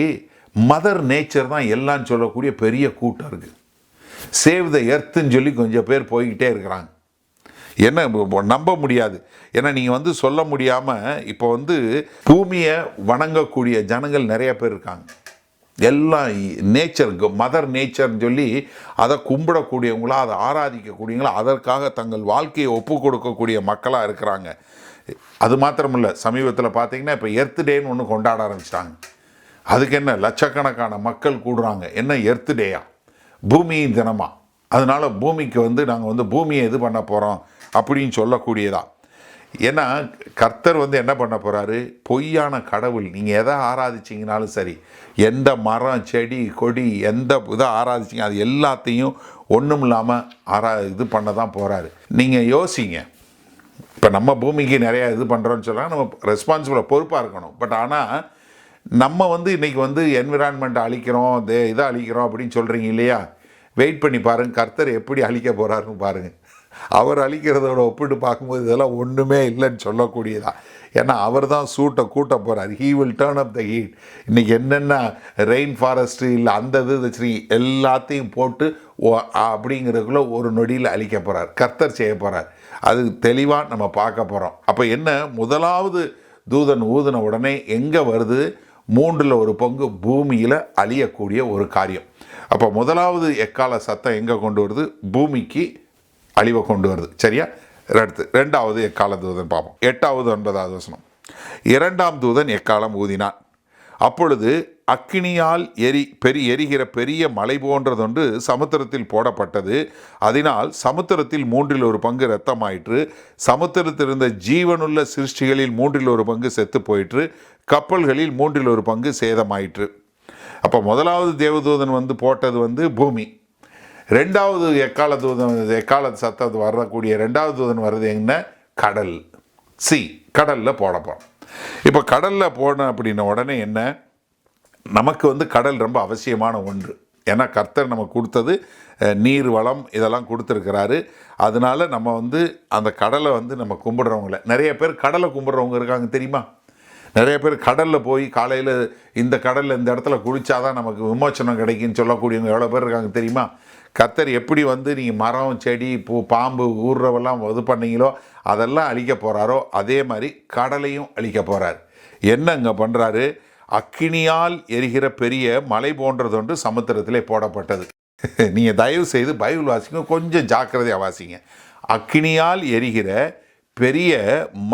மதர் நேச்சர் தான் எல்லாம் சொல்லக்கூடிய பெரிய கூட்டம் இருக்குது. சேவ் த எர்த்துன்னு சொல்லி கொஞ்சம் பேர் போய்கிட்டே இருக்கிறாங்க. என்ன நம்ப முடியாது. ஏன்னா நீங்கள் சொல்ல முடியாமல் இப்போ பூமியை வணங்கக்கூடிய ஜனங்கள் நிறைய பேர் இருக்காங்க. எல்லாம் நேச்சர், மதர் நேச்சர்னு சொல்லி அதை கும்பிடக்கூடியவங்களா, அதை ஆராதிக்கக்கூடியவங்களா, அதற்காக தங்கள் வாழ்க்கையை ஒப்பு கொடுக்கக்கூடிய மக்களாக இருக்கிறாங்க. அது மாத்திரமில்லை, சமீபத்தில் பார்த்தீங்கன்னா இப்போ எர்த் டேன்னு ஒன்று கொண்டாட ஆரம்பிச்சிட்டாங்க. அதுக்கு என்ன லட்சக்கணக்கான மக்கள் கூடுறாங்க. என்ன எர்த் டேயா? பூமியின் தினமா. அதனால் பூமிக்கு நாங்கள் பூமியை இது பண்ண போகிறோம் அப்படின்னு சொல்லக்கூடியதா. ஏன்னா கர்த்தர் என்ன பண்ண போகிறாரு? பொய்யான கடவுள். நீங்கள் எதை ஆராதிச்சிங்கனாலும் சரி, எந்த மரம் செடி கொடி எந்த இதை ஆராதிச்சிங்க அது எல்லாத்தையும் ஒன்றும் இல்லாமல் இது பண்ண தான் போகிறாரு. நீங்கள் யோசிங்க, இப்போ நம்ம பூமிக்கு நிறையா இது பண்ணுறோன்னு சொன்னால் நம்ம ரெஸ்பான்சிபிளாக பொறுப்பாக இருக்கணும். பட் ஆனால் நம்ம இன்றைக்கி என்விரான்மெண்ட்டை அழிக்கிறோம், இதை அழிக்கிறோம் அப்படின்னு சொல்கிறீங்க இல்லையா? வெயிட் பண்ணி பாருங்கள், கர்த்தர் எப்படி அழிக்க போகிறாருன்னு பாருங்கள். அவர் அழிக்கிறதோட ஒப்பிட்டு பார்க்கும்போது இதெல்லாம் ஒன்றுமே இல்லைன்னு சொல்லக்கூடியதா. ஏன்னா அவர் தான் சூட்டை கூட்ட போகிறார். He will turn up the heat. இன்றைக்கி என்னென்ன ரெயின் ஃபாரஸ்ட்டு இல்லை அந்த இது எல்லாத்தையும் போட்டு அப்படிங்கிறதுக்குள்ள ஒரு நொடியில் அழிக்க போகிறார். கர்த்தர் செய்ய போகிறார். அது தெளிவாக நம்ம பார்க்க போகிறோம். அப்போ என்ன, முதலாவது தூதன் ஊதின உடனே எங்கே வருது? 1/3 பூமியில் அழியக்கூடிய ஒரு காரியம். அப்போ முதலாவது எக்கால சத்தம் எங்கே கொண்டு வருது? பூமிக்கு அழிவை கொண்டு வருது. சரியா? அடுத்து 2வது எக்கால தூதன் பார்ப்போம். 8வது 9வது வசனம். 2ஆம் தூதன் எக்காலம் ஊதினான். அப்பொழுது அக்கினியால் எரிகிற பெரிய மலை போன்றதொன்று சமுத்திரத்தில் போடப்பட்டது. அதனால் சமுத்திரத்தில் 1/3 இரத்தமாயிற்று. சமுத்திரத்தில் இருந்த ஜீவனுள்ள சிருஷ்டிகளில் 1/3 செத்து போயிற்று. கப்பல்களில் 1/3 சேதமாயிற்று. அப்போ முதலாவது தேவதூதன் போட்டது பூமி. 2வது எக்கால சத்தம் வரக்கூடிய 2வது தூதன் வர்றது என்ன? கடல், கடலில் போடப்போம். இப்போ கடலில் போன அப்படின்ன உடனே என்ன, நமக்கு கடல் ரொம்ப அவசியமான ஒன்று. ஏன்னா கர்த்தர் நமக்கு கொடுத்தது நீர் வளம் இதெல்லாம் கொடுத்துருக்கிறாரு. அதனால நம்ம அந்த கடலை நம்ம கும்பிடுறவங்கள, நிறைய பேர் கடலை கும்பிட்றவங்க இருக்காங்க தெரியுமா? நிறைய பேர் கடலில் போய் காலையில் இந்த கடலில் இந்த இடத்துல குளித்தாதான் நமக்கு விமோச்சனம் கிடைக்குன்னு சொல்லக்கூடியவங்க எவ்வளோ பேர் இருக்காங்க தெரியுமா? கர்த்தர் எப்படி நீங்கள் மரம் செடி பாம்பு ஊர்றவெல்லாம் இது பண்ணீங்களோ அதெல்லாம் அழிக்க போகிறாரோ அதே மாதிரி கடலையும் அழிக்க போகிறார். என்ன இங்கே பண்ணுறாரு? அக்கினியால் எரிகிற பெரிய மலை போன்றதொன்று சமுத்திரத்திலே போடப்பட்டது. நீங்கள் தயவு செய்து பைபிள் வாசிங்க, கொஞ்சம் ஜாக்கிரதையாக வாசிங்க. அக்கினியால் எரிகிற பெரிய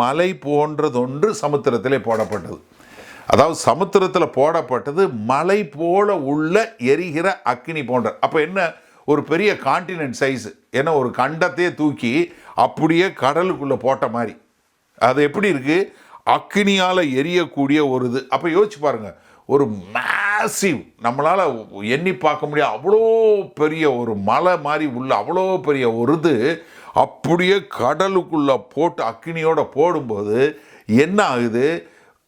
மலை போன்றதொன்று சமுத்திரத்திலே போடப்பட்டது. அதாவது சமுத்திரத்தில் போடப்பட்டது மலை போல உள்ள எரிகிற அக்கினி போன்ற. அப்போ என்ன, ஒரு பெரிய கான்டினென்ட் சைஸ். ஏன்னா ஒரு கண்டத்தையே தூக்கி அப்படியே கடலுக்குள்ளே போட்ட மாதிரி. அது எப்படி இருக்குது? அக்கினியால் எரியக்கூடிய ஒரு இது. அப்போ யோசிச்சு பாருங்கள், ஒரு மேசிவ், நம்மளால் எண்ணி பார்க்க முடியாது அவ்வளோ பெரிய ஒரு மலை மாதிரி உள்ள அவ்வளோ பெரிய ஒரு இது அப்படியே கடலுக்குள்ளே போட்டு அக்கினியோடு போடும்போது என்ன ஆகுது?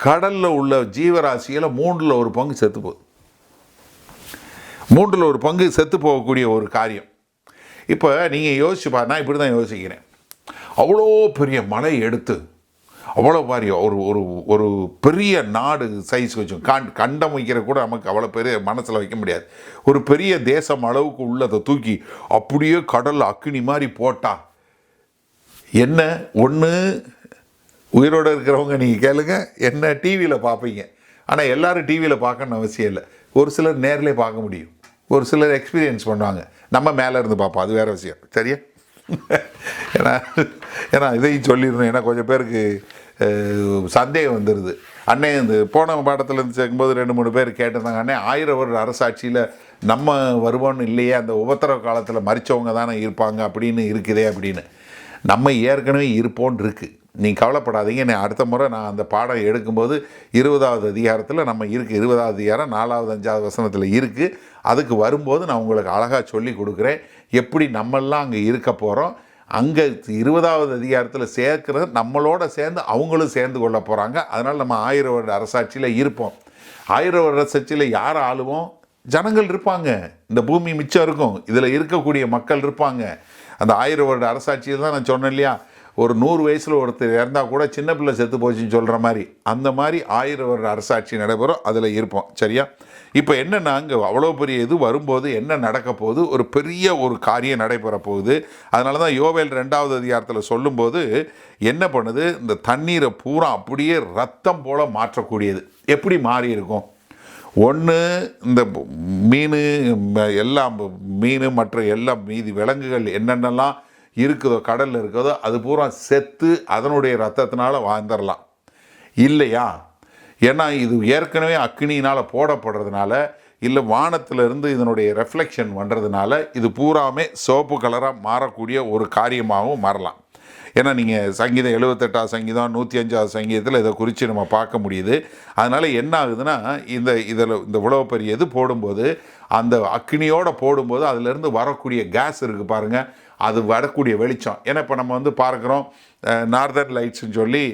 கடலில் உள்ள ஜீவராசியில் 1/3 செத்து போகுது. 1/3 செத்து போகக்கூடிய ஒரு காரியம். இப்போ நீங்கள் யோசிச்சு பாரு, நான் இப்படி தான் யோசிக்கிறேன். அவ்வளோ பெரிய மலை எடுத்து அவ்வளோ பாரிய ஒரு ஒரு ஒரு பெரிய நாடு சைஸ் வச்சு கண்டம் வைக்கிற கூட நமக்கு அவ்வளோ பெரிய மனசில் வைக்க முடியாது. ஒரு பெரிய தேசம் அளவுக்கு உள்ளதை தூக்கி அப்படியே கடல் அக்கினி மாதிரி போட்டா என்ன ஒன்று, உயிரோடு இருக்கிறவங்க நீங்கள் கேளுங்க, என்ன டிவியில் பார்ப்பீங்க. ஆனால் எல்லோரும் டிவியில் பார்க்கணுன்னு அவசியம் இல்லை. ஒரு சிலர் நேரிலே பார்க்க முடியும், ஒரு சிலர் எக்ஸ்பீரியன்ஸ் பண்ணுவாங்க. நம்ம மேலே இருந்து பார்ப்போம், அது வேறு விஷயம். சரியா? ஏன்னா இதையும் சொல்லியிருந்தோம். ஏன்னா கொஞ்சம் பேருக்கு சந்தேகம் வந்துடுது. அண்ணே இந்த போன பாடத்துலேருந்து சேர்க்கும்போது 2-3 பேர் கேட்டிருந்தாங்க, அண்ணே 1000 வருட அரசாட்சியில் நம்ம வருவோன்னு இல்லையே, அந்த உபத்திரவ காலத்தில் மறித்தவங்க தானே இருப்பாங்க அப்படின்னு இருக்குதே அப்படின்னு. நம்ம ஏற்கனவே இருப்போன்னு இருக்குது. நீங்கள் கவலைப்படாதீங்க. அடுத்த முறை நான் அந்த பாடம் எடுக்கும்போது 20வது அதிகாரத்தில் நம்ம இருக்குது. 20வது அதிகாரம் 4வது 5வது வசனத்தில் இருக்குது. அதுக்கு வரும்போது நான் உங்களுக்கு அழகாக சொல்லி கொடுக்குறேன் எப்படி நம்மெல்லாம் அங்கே இருக்க போகிறோம். அங்கே 20வது அதிகாரத்தில் சேர்க்கிறது நம்மளோட சேர்ந்து அவங்களும் சேர்ந்து கொள்ள போகிறாங்க. அதனால் நம்ம 1000 வருட அரசாட்சியில் இருப்போம். 1000 வருட அரசாட்சியில் யார் ஆளுவோம்? ஜனங்கள் இருப்பாங்க, இந்த பூமி மிச்சம் இருக்கும், இதில் இருக்கக்கூடிய மக்கள் இருப்பாங்க. அந்த 1000 வருட அரசாட்சியில் தான் நான் சொன்னேன் இல்லையா, ஒரு 100 வயசில் ஒருத்தர் இறந்தால் கூட சின்ன பிள்ளை செத்து போச்சுன்னு சொல்கிற மாதிரி, அந்த மாதிரி 1000 வருட அரசாட்சி நடைபெறும், அதில் இருப்போம். சரியா? இப்போ என்னென்னா, இங்கே அவ்வளோ பெரிய இது வரும்போது என்ன நடக்க போகுது, ஒரு பெரிய ஒரு காரியம் நடைபெற போகுது. அதனால தான் யோவேல் 2வது அதிகாரத்தில் சொல்லும்போது என்ன பண்ணுது, இந்த தண்ணீரை பூரா அப்படியே ரத்தம் போல் மாற்றக்கூடியது. எப்படி மாறி இருக்கும்? ஒன்று, இந்த மீன் எல்லாம் மீன் மற்ற எல்லாம் மீதி விலங்குகள் என்னென்னலாம் இருக்குதோ, கடலில் இருக்குதோ, அது பூரா செத்து அதனுடைய ரத்தத்தினால வாழ்ந்துடலாம் இல்லையா? ஏன்னா இது ஏற்கனவே அக்னியினால் போடப்படுறதுனால, இல்லை வானத்திலிருந்து இதனுடைய ரெஃப்ளெக்ஷன் பண்ணுறதுனால இது பூராமே சிவப்பு கலராக மாறக்கூடிய ஒரு காரியமாகவும் மாறலாம். ஏன்னா நீங்கள் சங்கீதம் 78 சங்கீதம் 105 சங்கீதத்தில் இதை குறித்து நம்ம பார்க்க முடியுது. அதனால் என்ன ஆகுதுன்னா, இந்த இவ்வளோ பெரிய இது போடும்போது, அந்த அக்னியோடு போடும்போது அதிலேருந்து வரக்கூடிய கேஸ் இருக்குது பாருங்கள், அது வரக்கூடிய வெளிச்சம். ஏன்னா இப்போ நம்ம வந்து பார்க்குறோம் நார்தர்ன் லைட்ஸ்ன்னு சொல்லி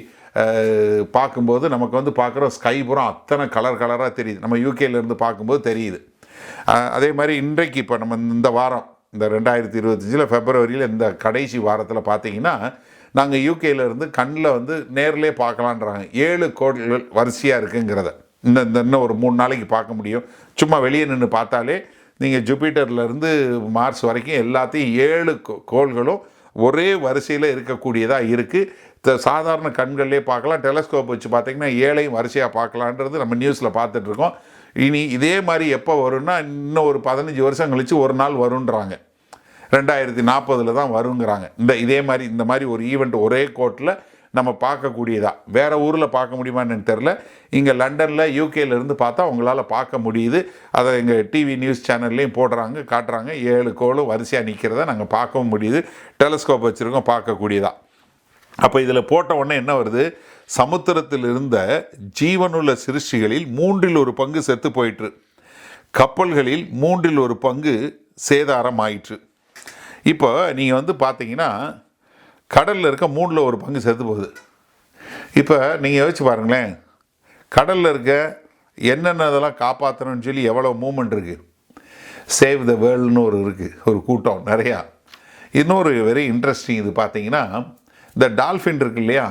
பார்க்கும்போது நமக்கு வந்து பார்க்குறோம் ஸ்கை பூரா அத்தனை கலராக தெரியுது. நம்ம யூகேலேருந்து பார்க்கும்போது தெரியுது. அதே மாதிரி இன்றைக்கு இப்போ நம்ம இந்த வாரம், இந்த 2025 ஃபெப்ரவரியில் இந்த கடைசி வாரத்தில் பார்த்தீங்கன்னா, நாங்கள் யூகேலேருந்து கண்ணில் வந்து நேரிலே பார்க்கலான்றாங்க. 7 கோள்கள் வரிசையாக இருக்குங்கிறத இன்னும் ஒரு 3 நாளைக்கு பார்க்க முடியும். சும்மா வெளியே நின்று பார்த்தாலே நீங்கள் ஜூபிட்டர்லேருந்து மார்ஸ் வரைக்கும் எல்லாத்தையும் 7 கோள்களும் ஒரே வரிசையில் இருக்கக்கூடியதாக இருக்குது. சாதாரண கண்கள்லேயே பார்க்கலாம். டெலஸ்கோப் வச்சு பார்த்திங்கன்னா 7ஐயும் வரிசையாக பார்க்கலான்றது நம்ம நியூஸில் பார்த்துட்ருக்கோம். இனி இதே மாதிரி எப்போ வரும்னா, இன்னும் ஒரு 15 வருஷம் கழித்து ஒரு நாள் வருன்றாங்க. 2040 தான் வருங்கிறாங்க. இந்த மாதிரி ஒரு ஈவெண்ட் ஒரே கோட்டில் நம்ம பார்க்கக்கூடியதா. வேறு ஊரில் பார்க்க முடியுமான்னு தெரில. இங்கே லண்டனில் யூகேலேருந்து பார்த்தா உங்களால் பார்க்க முடியுது. அதை எங்கள் டிவி நியூஸ் சேனல்லையும் போடுறாங்க, காட்டுறாங்க. 7 கோளும் வரிசையாக நிற்கிறத நாங்கள் பார்க்கவும் முடியுது. டெலஸ்கோப் வச்சுருக்கோம், பார்க்கக்கூடியதா. அப்போ இதில் போட்ட உடனே என்ன வருது, சமுத்திரத்தில் இருந்த ஜீவனுள்ள சிருஷ்டிகளில் 1/3 பங்கு செத்து போயிற்று. கப்பல்களில் 1/3 பங்கு சேதாரம் ஆயிற்று. இப்போ நீங்கள் வந்து பார்த்தீங்கன்னா, கடலில் இருக்க 1/3 பங்கு செத்து போகுது. இப்போ நீங்கள் யோசிச்சு பாருங்களேன், கடலில் இருக்க என்னென்னதெல்லாம் காப்பாற்றணும்னு சொல்லி எவ்வளோ மூமெண்ட் இருக்குது. சேவ் த வேர்ல்டுன்னு இருக்குது, ஒரு கூட்டம் நிறையா. இன்னொரு வெரி இன்ட்ரெஸ்டிங் இது பார்த்தீங்கன்னா, இந்த டால்ஃபின் இருக்கு இல்லையா,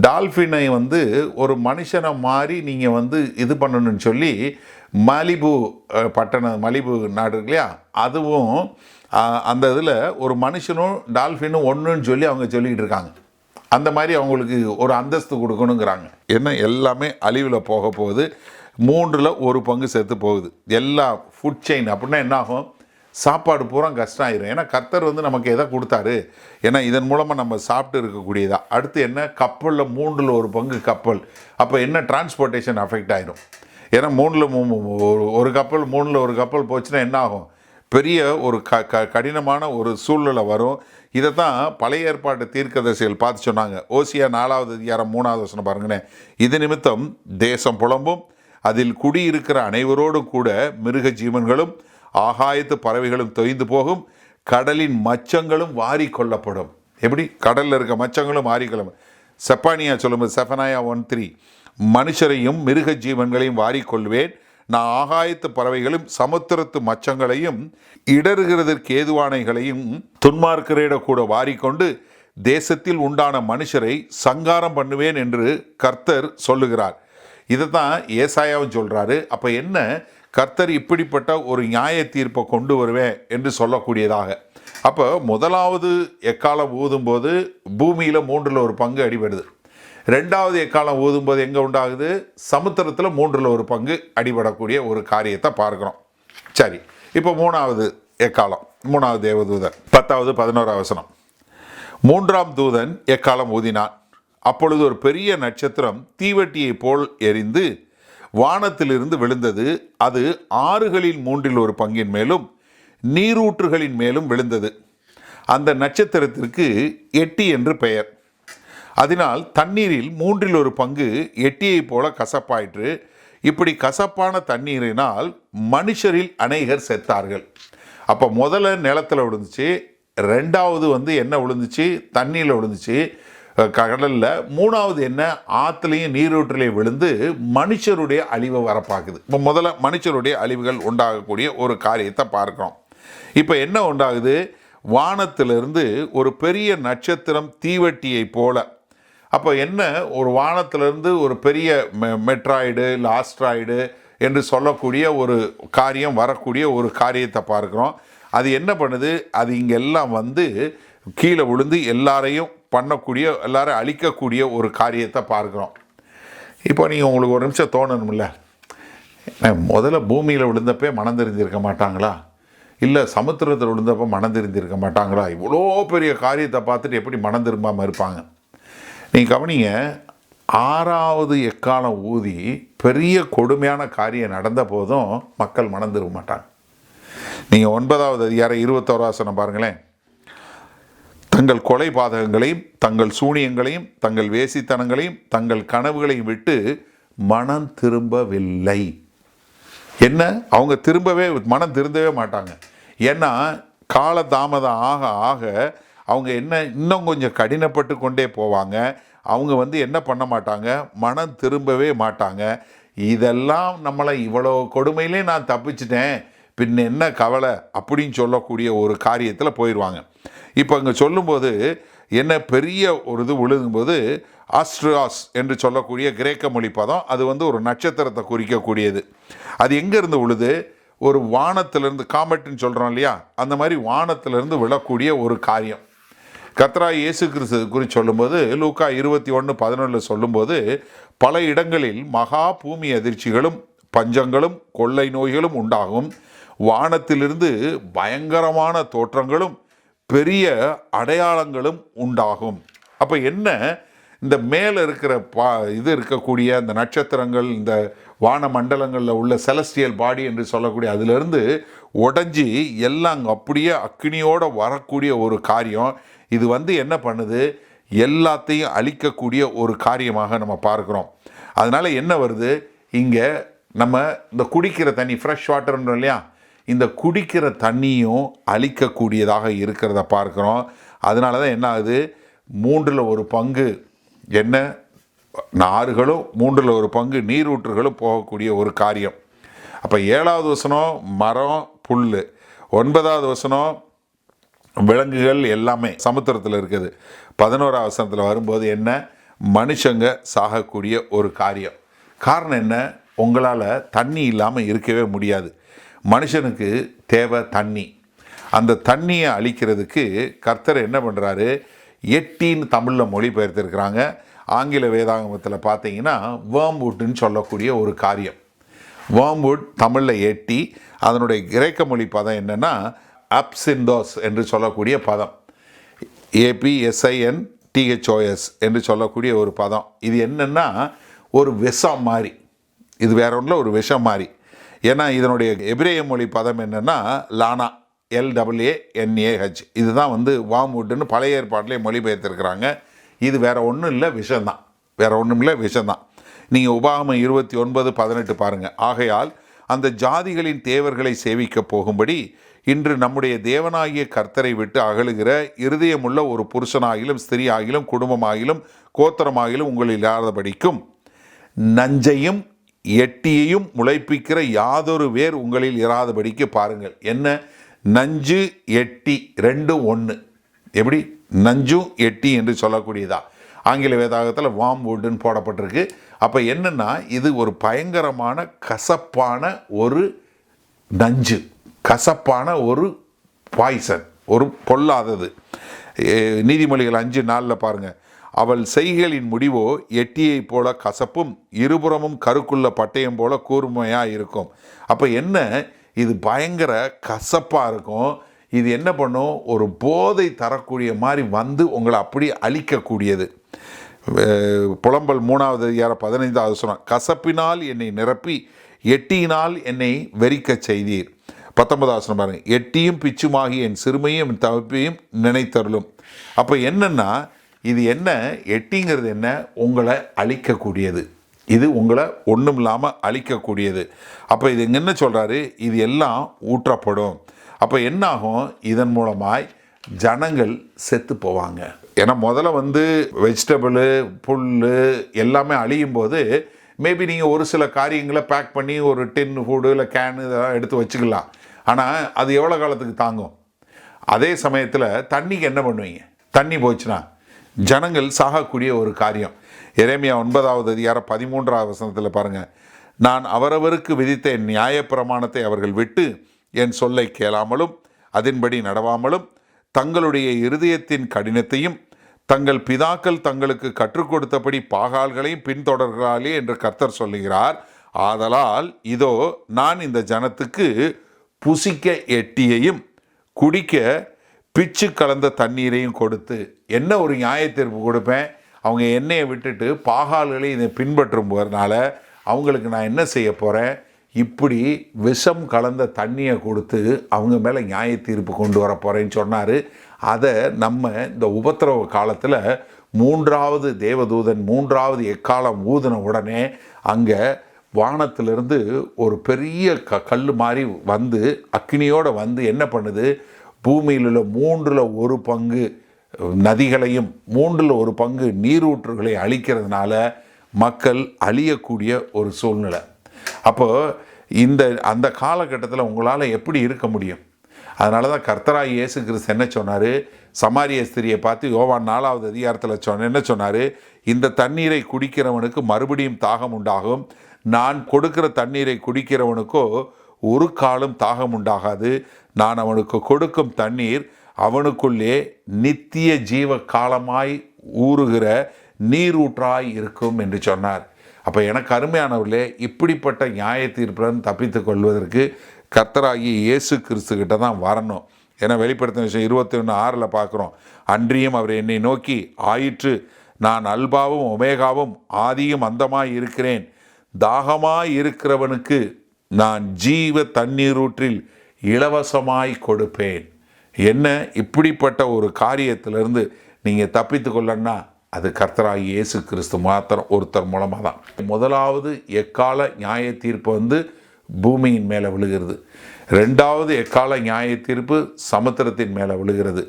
டால்ஃபினை வந்து ஒரு மனுஷனை மாதிரி நீங்கள் வந்து இது பண்ணணும்னு சொல்லி மலிபு நாடு இருக்கு இல்லையா, அதுவும் அந்த இதில் ஒரு மனுஷனும் டால்ஃபினும் ஒன்றுன்னு சொல்லி அவங்க சொல்லிக்கிட்டு இருக்காங்க. அந்த மாதிரி அவங்களுக்கு ஒரு அந்தஸ்து கொடுக்கணுங்கிறாங்க. என்ன, எல்லாமே அழிவில் போக போகுது. 1/3 பங்கு செத்து போகுது. எல்லா ஃபுட் செயின். அப்படின்னா என்ன ஆகும், சாப்பாடு பூரா கஷ்டம் ஆயிரும். ஏன்னா கர்த்தர் வந்து நமக்கு எதை கொடுத்தாரு, ஏன்னா இதன் மூலமாக நம்ம சாப்பிட்டு இருக்கக்கூடியதா. அடுத்து என்ன, கப்பலில் 1/3 பங்கு கப்பல். அப்போ என்ன, டிரான்ஸ்போர்ட்டேஷன் அஃபெக்ட் ஆகிடும். ஏன்னா 1 கப்பல் போச்சுன்னா என்ன ஆகும், பெரிய ஒரு கடினமான ஒரு சூழ்நிலை வரும். இதை தான் பழைய ஏற்பாட்டு தீர்க்கதரிசிகள் பார்த்து சொன்னாங்க. ஓசியா 4வது அதிகாரம் 3வது வசனம் பாருங்களேன். இது நிமித்தம் தேசம் புலம்பும், அதில் குடியிருக்கிற அனைவரோடும் கூட மிருக ஜீவன்களும் ஆகாயத்து பறவைகளும் தொய்ந்து போகும், கடலின் மச்சங்களும் வாரி கொள்ளப்படும். எப்படி, கடலில் இருக்க மச்சங்களும் வாரிக்கொள்ளும். செப்பானியா சொல்லும்போது செஃபனாயா 1:3, மனுஷரையும் மிருக ஜீவன்களையும் வாரிக்கொள்வேன், நான் ஆகாயத்து பறவைகளும் சமுத்திரத்து மச்சங்களையும் இடறுகிறதற்கு ஏதுவானைகளையும் துன்மார்க்கரிட கூட வாரிக்கொண்டு தேசத்தில் உண்டான மனுஷரை சங்காரம் பண்ணுவேன் என்று கர்த்தர் சொல்லுகிறார். இதை தான் ஏசாயாவும் சொல்கிறாரு. அப்போ என்ன, கர்த்தர் இப்படிப்பட்ட ஒரு நியாய தீர்ப்பை கொண்டு வருவேன் என்று சொல்லக்கூடியதாக. அப்போ முதலாவது எக்காலம் ஊதும்போது பூமியில் 1/3 பங்கு அடிபடுது. 2வது எக்காலம் ஊதும்போது எங்கே உண்டாகுது, சமுத்திரத்தில் 1/3 பங்கு அடிபடக்கூடிய ஒரு காரியத்தை பார்க்குறோம். சரி, இப்போ 3வது எக்காலம், 3வது தேவதூதன், 10வது 11வது வசனம். 3ஆம் தூதன் எக்காலம் ஊதினான். அப்பொழுது ஒரு பெரிய நட்சத்திரம் தீவட்டியை போல் எரிந்து வானத்திலிருந்து விழுந்தது. அது ஆறுகளில் 1/3 பங்கின் மேலும் நீரூற்றுகளின் மேலும் விழுந்தது. அந்த நட்சத்திரத்திற்கு எட்டி என்று பெயர். அதனால் தண்ணீரில் 1/3 பங்கு எட்டியை போல கசப்பாயிற்று. இப்படி கசப்பான தண்ணீரினால் மனுஷரில் அநேகர் செத்தார்கள். அப்போ முதல்ல நிலத்தில் விழுந்துச்சு, 2வது வந்து என்ன விழுந்துச்சு, தண்ணியில் விழுந்துச்சு. கடலில், மூணாவது என்ன, ஆற்றுலையும் நீரூற்றிலையும் விழுந்து மனுஷருடைய அழிவை வர பார்க்குது. இப்போ முதல்ல மனுஷருடைய அழிவுகள் உண்டாகக்கூடிய ஒரு காரியத்தை பார்க்குறோம். இப்போ என்ன உண்டாகுது, வானத்திலிருந்து ஒரு பெரிய நட்சத்திரம் தீவட்டியை போல. அப்போ என்ன, ஒரு வானத்திலிருந்து ஒரு பெரிய மெட்ராய்டு இல்லை ஆஸ்ட்ராய்டு என்று சொல்லக்கூடிய ஒரு காரியம் வரக்கூடிய ஒரு காரியத்தை பார்க்குறோம். அது என்ன பண்ணுது, அது இங்கெல்லாம் வந்து கீழே விழுந்து எல்லாரையும் பண்ணக்கூடிய, எல்லாரையும் அழிக்கக்கூடிய ஒரு காரியத்தை பார்க்குறோம். இப்போ நீங்கள் உங்களுக்கு ஒரு நிமிஷம் தோணணும்ல, முதல்ல பூமியில் விழுந்தப்பே மனம் தெரிஞ்சிருக்க மாட்டாங்களா, இல்லை சமுத்திரத்தில் விழுந்தப்போ மனம் தெரிஞ்சிருக்க மாட்டாங்களா? இவ்வளோ பெரிய காரியத்தை பார்த்துட்டு எப்படி மனம் திரும்பாமல் இருப்பாங்க? நீங்கள் கவனிங்க, 6வது எக்காலம் ஊதி பெரிய கொடுமையான காரியம் நடந்த போதும் மக்கள் மனம் திரும்ப மாட்டாங்க. நீங்கள் 9வது அதிகாரம் 21 வசனம் பாருங்களேன். தங்கள் கொலை பாதகங்களையும் தங்கள் சூனியங்களையும் தங்கள் வேசித்தனங்களையும் தங்கள் கனவுகளையும் விட்டு மனம் திரும்பவில்லை. என்ன, அவங்க மனம் திரும்பவே மாட்டாங்க. ஏன்னா கால தாமதம் ஆக ஆக அவங்க என்ன, இன்னும் கொஞ்சம் கடினப்பட்டு கொண்டே போவாங்க. அவங்க வந்து என்ன பண்ண மாட்டாங்க, மனம் திரும்பவே மாட்டாங்க. இதெல்லாம் நம்மளை இவ்வளோ கொடுமையிலே நான் தப்பிச்சிட்டேன், பின்ன என்ன கவலை அப்படின்னு சொல்லக்கூடிய ஒரு காரியத்தில் போயிடுவாங்க. இப்போ இங்கே சொல்லும்போது என்ன, பெரிய ஒரு இது விழுகும்போது ஆஸ்ட்ராஸ் என்று சொல்லக்கூடிய கிரேக்க மொழி பதம், அது வந்து ஒரு நட்சத்திரத்தை குறிக்கக்கூடியது. அது எங்கேருந்து விழுது, ஒரு வானத்திலிருந்து, காமெட்னு சொல்கிறோம் இல்லையா, அந்த மாதிரி வானத்திலிருந்து விழக்கூடிய ஒரு காரியம். கர்த்தராகிய இயேசு கிறிஸ்து குறித்து சொல்லும்போது லூக்கா 21:11 சொல்லும்போது, பல இடங்களில் மகா பூமி அதிர்ச்சிகளும் பஞ்சங்களும் கொள்ளை நோய்களும் உண்டாகும், வானத்திலிருந்து பயங்கரமான தோற்றங்களும் பெரிய அடையாளங்களும் உண்டாகும். அப்போ என்ன, இந்த மேலே இருக்கிற இது இருக்கக்கூடிய அந்த நட்சத்திரங்கள், இந்த வான மண்டலங்களில் உள்ள செலஸ்டியல் பாடி என்று சொல்லக்கூடிய அதிலிருந்து உடஞ்சி எல்லாம் அப்படியே அக்னியோடு வரக்கூடிய ஒரு காரியம். இது வந்து என்ன பண்ணுது, எல்லாத்தையும் அழிக்கக்கூடிய ஒரு காரியமாக நம்ம பார்க்குறோம். அதனால் என்ன வருது, இங்கே நம்ம இந்த குடிக்கிற தண்ணி, ஃப்ரெஷ் வாட்டர்ன்றோம் இல்லையா, இந்த குடிக்கிற தண்ணியும் அழிக்கக்கூடியதாக இருக்கிறத பார்க்குறோம். அதனால தான் என்ன ஆகுது, 3/1 என்ன ஆறுகளும் 3/1 நீரூற்றுகளும் போகக்கூடிய ஒரு காரியம். அப்போ 7வது வசனம் மரம் புல், 9வது வசனம் விலங்குகள் எல்லாமே சமுத்திரத்தில் இருக்குது, 11வது வசனத்தில் வரும்போது என்ன, மனுஷங்க சாகக்கூடிய ஒரு காரியம். காரணம் என்ன, உங்களால் தண்ணி இல்லாமல் இருக்கவே முடியாது. மனுஷனுக்கு தேவை தண்ணி. அந்த தண்ணியை அழிக்கிறதுக்கு கர்த்தர் என்ன பண்ணுறாரு, எட்டின்னு தமிழில் மொழிபெயர்த்திருக்கிறாங்க. ஆங்கில வேதாகமத்தில் பார்த்தீங்கன்னா வேர்ம்வுட்னு சொல்லக்கூடிய ஒரு காரியம். வேர்ம்வுட் தமிழில் எட்டி, அதனுடைய கிரேக்க மொழி பதம் என்னென்னா அப்சிண்டோஸ் என்று சொல்லக்கூடிய பதம், APSINTHOS என்று சொல்லக்கூடிய ஒரு பதம். இது என்னென்னா ஒரு விஷம் மாதிரி, இது வேற ஒன்றில் ஒரு விஷம் மாதிரி. ஏன்னா இதனுடைய எபிரேய மொழி பதம் என்னென்னா லானா, LANAH. இதுதான் வந்து வார்ம்வுட்னு பழைய ஏற்பாட்டிலே மொழிபெயர்த்திருக்கிறாங்க. இது வேற ஒன்றும் இல்லை, விஷம்தான், வேற ஒன்றும் இல்லை, விஷம்தான். நீங்கள் உபாகமம் 29:18 பாருங்கள். ஆகையால் அந்த ஜாதிகளின் தேவர்களை சேவிக்க போகும்படி இன்று நம்முடைய தேவனாகிய கர்த்தரை விட்டு அகலுகிற இருதயமுள்ள ஒரு புருஷனாகிலும் ஸ்திரீயாகிலும் குடும்பமாகிலும் கோத்திரமாகிலும் உங்களில் இல்லாதபடிக்கும் நஞ்சையும் எட்டியையும் முளைப்பிக்கிற யாதொரு வேர் உங்களில் இராதபடிக்கு பாருங்கள். என்ன, நஞ்சு எட்டி ரெண்டும் ஒன்று. எப்படி, நஞ்சும் எட்டி என்று சொல்லக்கூடியதா ஆங்கில வேதாகத்தில் வார்ம்வுட்னு போடப்பட்டிருக்கு. அப்போ என்னென்னா இது ஒரு பயங்கரமான கசப்பான ஒரு நஞ்சு, கசப்பான ஒரு பாய்சன், ஒரு பொல்லாதது. நீதிமொழிகள் 5:4 பாருங்கள். அவள் செய்கைகளின் முடிவோ எட்டியை போல கசப்பும் இருபுறமும் கருக்குள்ள பட்டயம் போல கூர்மையாக இருக்கும். அப்போ என்ன, இது பயங்கர கசப்பாக இருக்கும். இது என்ன பண்ணும், ஒரு போதை தரக்கூடிய மாதிரி வந்து உங்களை அப்படி அழிக்கக்கூடியது. புலம்பல் 3வது அதிகாரம் 15வது வசனம், கசப்பினால் என்னை நிரப்பி எட்டியினால் என்னை வெறிக்க செய்தீர். 19வது வசனம் பாருங்கள், எட்டியும் பிச்சுமாகி என் சிறுமையும் என் தவிப்பையும் நினைத்தருளும். அப்போ என்னென்னா இது என்ன, எட்டிங்கிறது என்ன, உங்களை அழிக்கக்கூடியது. இது உங்களை ஒன்றும் இல்லாமல் அழிக்கக்கூடியது. அப்போ இது என்ன சொல்கிறாரு, இது எல்லாம் ஊற்றப்படும். அப்போ என்னாகும், இதன் மூலமாய் ஜனங்கள் செத்து போவாங்க. ஏன்னா முதல்ல வெஜிடபிள் புல் எல்லாமே அழியும் போது மேபி நீங்கள் ஒரு சில காரியங்களை பேக் பண்ணி ஒரு டின் ஃபுட்டு இல்லை கேனு இதெல்லாம் எடுத்து வச்சுக்கலாம். ஆனால் அது எவ்வளோ காலத்துக்கு தாங்கும்? அதே சமயத்தில் தண்ணிக்கு என்ன பண்ணுவீங்க? தண்ணி போச்சுன்னா ஜனங்கள் சாகக்கூடிய ஒரு காரியம். எரேமியா 9:13 பாருங்கள், நான் அவரவருக்கு விதித்த என் நியாயப்பிரமாணத்தை அவர்கள் விட்டு என் சொல்லை கேளாமலும் அதன்படி நடவாமலும் தங்களுடைய இருதயத்தின் கடினத்தையும் தங்கள் பிதாக்கள் தங்களுக்கு கற்றுக் கொடுத்தபடி பாகால்களையும் பின்தொடர்களாலே என்று கர்த்தர் சொல்லுகிறார். ஆதலால் இதோ நான் இந்த ஜனத்துக்கு புசிக்க எட்டியையும் குடிக்க பிச்சு கலந்த தண்ணீரையும் கொடுத்து என்ன ஒரு நியாயத்தீர்ப்பு கொடுப்பேன்? அவங்க எண்ணெயை விட்டுட்டு பாகால்களை இதை பின்பற்றும் போகிறதுனால அவங்களுக்கு நான் என்ன செய்ய போகிறேன்? இப்படி விஷம் கலந்த தண்ணியை கொடுத்து அவங்க மேலே நியாய தீர்ப்பு கொண்டு வர போகிறேன்னு சொன்னார். அதை நம்ம இந்த உபத்திரவ காலத்தில் 3வது தேவதூதன் 3வது எக்காலம் ஊதின உடனே அங்கே வானத்திலிருந்து ஒரு பெரிய கல் மாதிரி அக்கினியோடு என்ன பண்ணுது? பூமியில் உள்ள 1/3 நதிகளையும் 1/3 நீரூற்றுகளை அழிக்கிறதுனால மக்கள் அழியக்கூடிய ஒரு சூழ்நிலை. அப்போது அந்த காலகட்டத்தில் உங்களால் எப்படி இருக்க முடியும்? அதனால தான் கர்த்தராகிய இயேசு கிறிஸ்து என்ன சொன்னார்? சமாரிய ஸ்திரியை பார்த்து யோவான் 4:அதிகாரத்தில் என்ன சொன்னார்? இந்த தண்ணீரை குடிக்கிறவனுக்கு மறுபடியும் தாகம் உண்டாகும், நான் கொடுக்கிற தண்ணீரை குடிக்கிறவனுக்கோ ஒரு காலம் தாகம் உண்டாகாது, நான் அவனுக்கு கொடுக்கும் தண்ணீர் அவனுக்குள்ளே நித்திய ஜீவ காலமாய் ஊறுகிற நீரூற்றாய் இருக்கும் என்று சொன்னார். அப்போ எனக்கு அருமையானவர்களே, இப்படிப்பட்ட நியாய தீர்ப்புடன் தப்பித்து கொள்வதற்கு கர்த்தராகிய இயேசு கிறிஸ்துக்கிட்ட தான் வரணும். ஏன்னா வெளிப்படுத்தின விஷயம் 21:6 பார்க்குறோம், அன்றியும் அவர் என்னை நோக்கி ஆயிற்று, நான் அல்பாவும் ஒமேகாவும் ஆதியும் அந்தமாய் இருக்கிறேன், தாகமாய் இருக்கிறவனுக்கு நான் ஜீவ தண்ணீரூற்றில் இலவசமாய் கொடுப்பேன். என்ன இப்படிப்பட்ட ஒரு காரியத்திலிருந்து நீங்கள் தப்பித்து கொள்ளணும்னா அது கர்த்தராகிய இயேசு கிறிஸ்து மாத்திரம் ஒருத்தர் மூலமாக தான். 1வது எக்கால நியாய தீர்ப்பு பூமியின் மேலே விழுகிறது. 2வது எக்கால நியாய தீர்ப்பு சமுத்திரத்தின் மேலே விழுகிறது.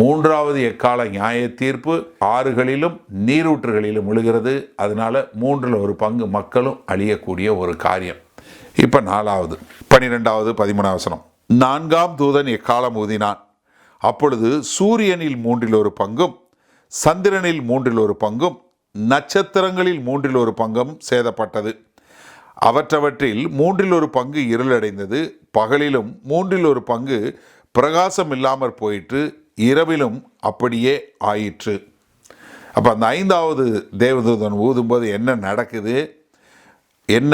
3வது எக்கால நியாய தீர்ப்பு ஆறுகளிலும் நீரூற்றுகளிலும் விழுகிறது. அதனால் 1/3 மக்களும் அழியக்கூடிய ஒரு காரியம். இப்போ 4வது 12வது 13 4ஆம் தூதன் எக்காலம் ஊதினான். அப்பொழுது சூரியனில் 1/3 சந்திரனில் 1/3 நட்சத்திரங்களில் 1/3 சேதப்பட்டது. அவற்றவற்றில் 1/3 இருளடைந்தது, பகலிலும் 1/3 பிரகாசம் இல்லாமற் போயிற்று, இரவிலும் அப்படியே ஆயிற்று. அப்போ அந்த 5வது தேவதூதன் ஊதும்போது என்ன நடக்குது? என்ன?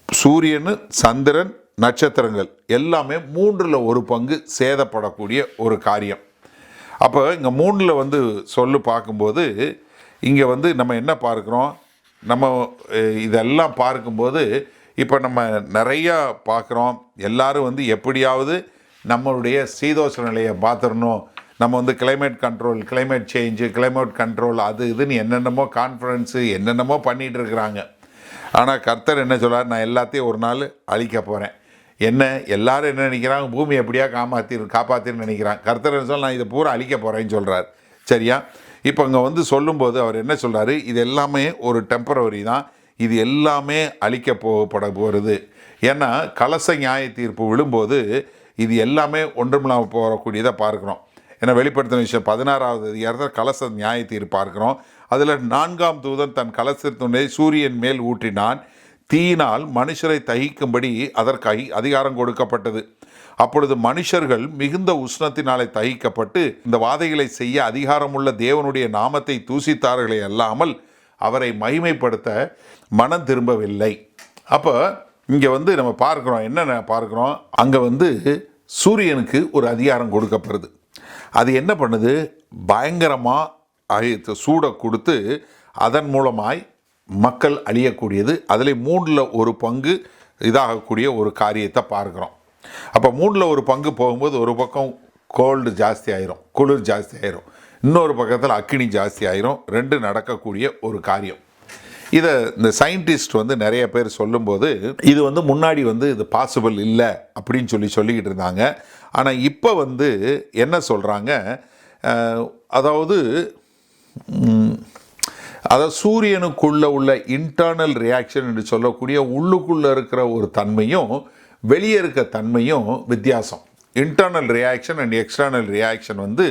சூரியன், சந்திரன், நட்சத்திரங்கள் எல்லாமே 1/3 சேதப்படக்கூடிய ஒரு காரியம். அப்போ இங்கே 3ல் சொல்லு பார்க்கும்போது இங்கே நம்ம என்ன பார்க்குறோம்? நம்ம இதெல்லாம் பார்க்கும்போது இப்போ நம்ம நிறையா பார்க்குறோம். எல்லோரும் எப்படியாவது நம்மளுடைய சீதோஷ நிலையை பார்த்துடணும், நம்ம climate control, climate change, climate control, அது இதுன்னு என்னென்னமோ கான்ஃபரன்ஸு என்னென்னமோ பண்ணிகிட்டு இருக்கிறாங்க. ஆனால் கர்த்தர் என்ன சொல்கிறார்? நான் எல்லாத்தையும் ஒரு நாள் அழிக்க போகிறேன். என்ன எல்லாரும் என்ன நினைக்கிறாங்க? பூமி எப்படியா காப்பாற்றின்னு நினைக்கிறாங்க. கர்த்தர் என்ன சொல்ல, நான் இதை பூரா அழிக்க போகிறேன்னு சொல்கிறார். சரியா? இப்போ இங்கே சொல்லும்போது அவர் என்ன சொல்கிறாரு? இது எல்லாமே ஒரு டெம்பரவரி தான், இது எல்லாமே அழிக்க போகப்பட போகிறது. ஏன்னா கலச நியாய தீர்ப்பு விழும்போது இது எல்லாமே ஒன்றுமில்லாமல் போகக்கூடியதை பார்க்குறோம். ஏன்னா வெளிப்படுத்தின விஷயம் 16வது அதிகாரத்தில் கலச நியாய தீர்ப்பு பார்க்குறோம். அதில் 4ஆம் தூதன் தன் கலசத்தினை சூரியன் மேல் ஊற்றினான், தீயினால் மனுஷரை தகிக்கும்படி அதற்கு அதிகாரம் கொடுக்கப்பட்டது. அப்பொழுது மனுஷர்கள் மிகுந்த உஷ்ணத்தினாலே தகிக்கப்பட்டு இந்த வாதைகளை செய்ய அதிகாரமுள்ள தேவனுடைய நாமத்தை தூசித்தார்களே அல்லாமல் அவரை மகிமைப்படுத்த மனம் திரும்பவில்லை. அப்போ இங்கே நம்ம பார்க்குறோம், என்னென்ன பார்க்குறோம்? அங்கே சூரியனுக்கு ஒரு அதிகாரம் கொடுக்கப்படுது. அது என்ன பண்ணுது? பயங்கரமாக சூடை கொடுத்து அதன் மூலமாய் மக்கள் அழியக்கூடியது. அதில் 1/3 இதாகக்கூடிய ஒரு காரியத்தை பார்க்குறோம். அப்போ 1/3 போகும்போது ஒரு பக்கம் கோல்டு ஜாஸ்தி ஆயிரும், குளிர் ஜாஸ்தி ஆயிரும், இன்னொரு பக்கத்தில் அக்கினி ஜாஸ்தி ஆயிரும். 2 நடக்கக்கூடிய ஒரு காரியம். இதை இந்த சயின்டிஸ்ட் வந்து நிறைய பேர் சொல்லும்போது இது வந்து முன்னாடி வந்து இது பாசிபிள் இல்லை அப்படின்னு சொல்லிக்கிட்டு இருந்தாங்க. ஆனால் இப்போ வந்து என்ன சொல்கிறாங்க, அதாவது சூரியனுக்குள்ளே உள்ள இன்டர்னல் ரியாக்ஷன் என்று சொல்லக்கூடிய உள்ளுக்குள்ளே இருக்கிற ஒரு தன்மையும் வெளியே இருக்க தன்மையும் வித்தியாசம். Internal reaction and external reaction வந்து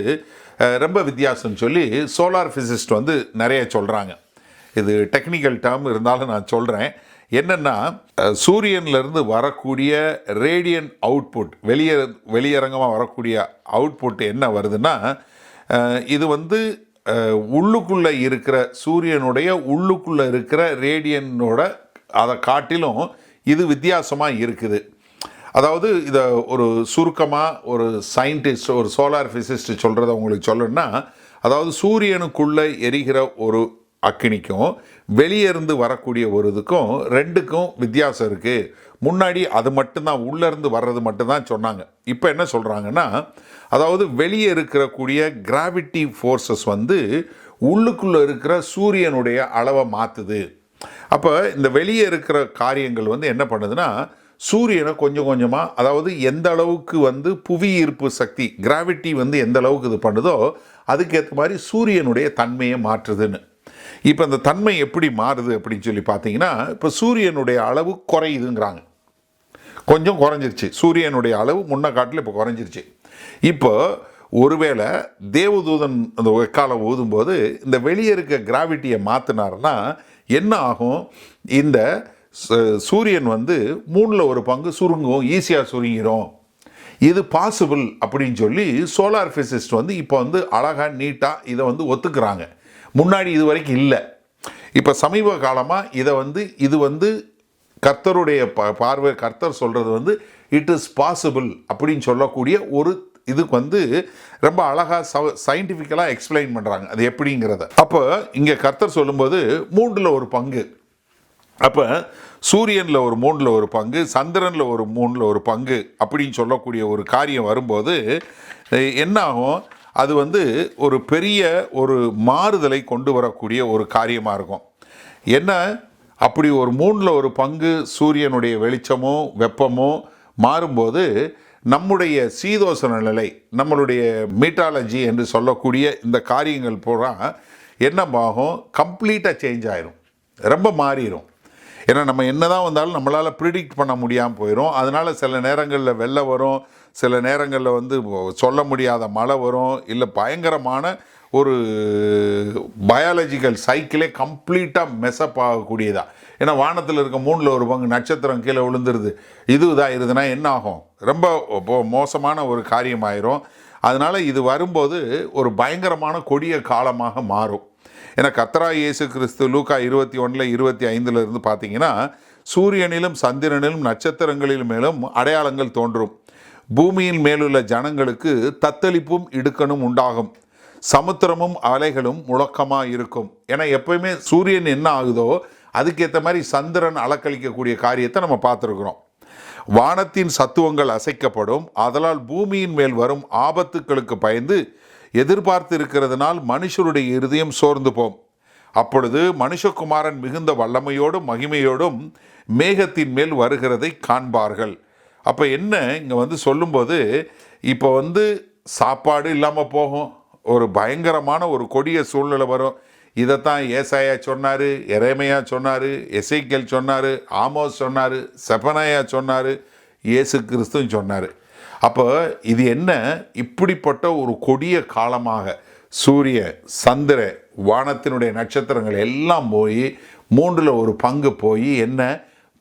ரொம்ப வித்தியாசம்னு சொல்லி சோலார் ஃபிசிஸ்ட் வந்து நிறைய சொல்கிறாங்க. இது டெக்னிக்கல் டேர்ம் இருந்தாலும் நான் சொல்கிறேன். என்னென்னா, சூரியன்லேருந்து வரக்கூடிய ரேடியன்ட் அவுட்புட், வெளியரங்கமாக வரக்கூடிய அவுட்புட் என்ன வருதுன்னா, இது வந்து உள்ளுக்குள்ளே இருக்கிற சூரியனுடைய உள்ளுக்குள்ளே இருக்கிற ரேடியனோட அதை காட்டிலும் இது வித்தியாசமாக இருக்குது. அதாவது இதை ஒரு சுருக்கமாக ஒரு சயின்டிஸ்ட், ஒரு சோலார் ஃபிசிஸ்ட் சொல்கிறத உங்களுக்கு சொல்லணும்னா, அதாவது சூரியனுக்குள்ளே எரிகிற ஒரு அக்கினிக்கும் வெளியே இருந்து வரக்கூடிய ஒரு இதுக்கும் ரெண்டுக்கும் வித்தியாசம் இருக்குது. முன்னாடி அது மட்டும்தான், உள்ளேருந்து வர்றது மட்டும்தான் சொன்னாங்க. இப்போ என்ன சொல்கிறாங்கன்னா, அதாவது வெளியே இருக்கக்கூடிய கிராவிட்டி ஃபோர்ஸஸ் வந்து உள்ளுக்குள்ளே இருக்கிற சூரியனுடைய அளவை மாற்றுது. அப்போ இந்த வெளியே இருக்கிற காரியங்கள் வந்து என்ன பண்ணுதுன்னா, சூரியனை கொஞ்சம் கொஞ்சமாக, அதாவது எந்த அளவுக்கு வந்து புவி ஈர்ப்பு சக்தி, கிராவிட்டி வந்து எந்த அளவுக்கு இது பண்ணுதோ அதுக்கேற்ற மாதிரி சூரியனுடைய தன்மையை மாற்றுதுன்னு. இப்போ அந்த தன்மை எப்படி மாறுது அப்படின்னு சொல்லி பார்த்தீங்கன்னா, இப்போ சூரியனுடைய அளவு குறையுதுங்கிறாங்க. கொஞ்சம் குறைஞ்சிருச்சு, சூரியனுடைய அளவு முன்ன காட்டில் இப்போ குறைஞ்சிருச்சு. இப்போ ஒருவேளை தேவதூதன் அந்த எக்காலம் ஊதும்போது இந்த வெளியே இருக்க கிராவிட்டியை மாற்றினார்னா என்ன ஆகும், இந்த சூரியன் வந்து 1/3 சுருங்கும், ஈஸியாக சுருங்கிடும். இது பாசிபிள் அப்படின்னு சொல்லி சோலார் ஃபிசிஸ்ட் வந்து இப்போ வந்து அழகாக நீட்டாக இதை வந்து ஒத்துக்கிறாங்க. முன்னாடி இது வரைக்கும் இல்லை. இப்போ சமீப காலமாக இது வந்து கர்த்தருடைய பார்வை, கர்த்தர் சொல்கிறது வந்து இட் இஸ் பாசிபிள் அப்படின்னு சொல்லக்கூடிய ஒரு இதுக்கு வந்து ரொம்ப அழகாக சயின்டிஃபிக்கலாக எக்ஸ்பிளைன் பண்ணுறாங்க அது எப்படிங்கிறத. அப்போ இங்கே கர்த்தர் சொல்லும்போது 1/3, அப்போ சூரியனில் ஒரு 1/3, சந்திரனில் ஒரு 1/3 அப்படின்னு சொல்லக்கூடிய ஒரு காரியம் வரும்போது என்ன ஆகும், அது வந்து ஒரு பெரிய ஒரு மாறுதலை கொண்டு வரக்கூடிய ஒரு காரியமாக இருக்கும். என்ன, அப்படி ஒரு 1/3 சூரியனுடைய வெளிச்சமோ வெப்பமோ மாறும்போது நம்முடைய சீதோசன நிலை, நம்மளுடைய மீட்டாலஜி என்று சொல்லக்கூடிய இந்த காரியங்கள் பூரா என்ன ஆகும், கம்ப்ளீட்டாக சேஞ்ச் ஆயிரும், ரொம்ப மாறிடும். ஏன்னா நம்ம என்ன தான் வந்தாலும் நம்மளால் ப்ரிடிக்ட் பண்ண முடியாமல் போயிடும். அதனால் சில நேரங்களில் வெள்ளம் வரும், சில நேரங்களில் வந்து சொல்ல முடியாத மழை வரும், இல்லை பயங்கரமான ஒரு பயாலஜிக்கல் சைக்கிளே கம்ப்ளீட்டாக மெஸ்அப் ஆகக்கூடியதா. ஏன்னா வானத்தில் இருக்க 1/3 நட்சத்திரம் கீழே விழுந்துருது, இதுதான் இருதுன்னா என்ன ஆகும், ரொம்ப மோசமான ஒரு காரியமாயிரும். அதனால் இது வரும்போது ஒரு பயங்கரமான கொடிய காலமாக மாறும். ஏன்னா கர்த்தராகிய இயேசு கிறிஸ்து லூக்கா 21:25 பார்த்தீங்கன்னா, சூரியனிலும் சந்திரனிலும் நட்சத்திரங்களிலும் மேலும் அடையாளங்கள் தோன்றும், பூமியின் மேலுள்ள ஜனங்களுக்கு தத்தளிப்பும் இடுக்கணும் உண்டாகும், சமுத்திரமும் அலைகளும் முழக்கமாக இருக்கும். ஏன்னா எப்பயுமே சூரியன் என்ன ஆகுதோ அதுக்கேற்ற மாதிரி சந்திரன் அலக்களிக்கக்கூடிய காரியத்தை நம்ம பார்த்துருக்குறோம். வானத்தின் சத்துவங்கள் அசைக்கப்படும், அதனால் பூமியின் மேல் வரும் ஆபத்துக்களுக்கு பயந்து எதிர்பார்த்து இருக்கிறதுனால் மனுஷருடைய இருதயம் சோர்ந்து போம். அப்பொழுது மனுஷகுமாரன் மிகுந்த வல்லமையோடும் மகிமையோடும் மேகத்தின் மேல் வருகிறதை காண்பார்கள். அப்போ என்ன இங்கே வந்து சொல்லும்போது, இப்போ வந்து சாப்பாடு இல்லாமல் போகும், ஒரு பயங்கரமான ஒரு கொடிய சூழ்நிலை வரும். இதைத்தான் ஏசாயா சொன்னார், எரேமியா சொன்னார், எசேக்கியேல் சொன்னார், ஆமோஸ் சொன்னார், செபனாயா சொன்னார், இயேசு கிறிஸ்துவும் சொன்னார். அப்போ இது என்ன, இப்படிப்பட்ட ஒரு கொடிய காலமாக சூரிய சந்திர வானத்தினுடைய நட்சத்திரங்கள் எல்லாம் போய் 1/3 போய் என்ன,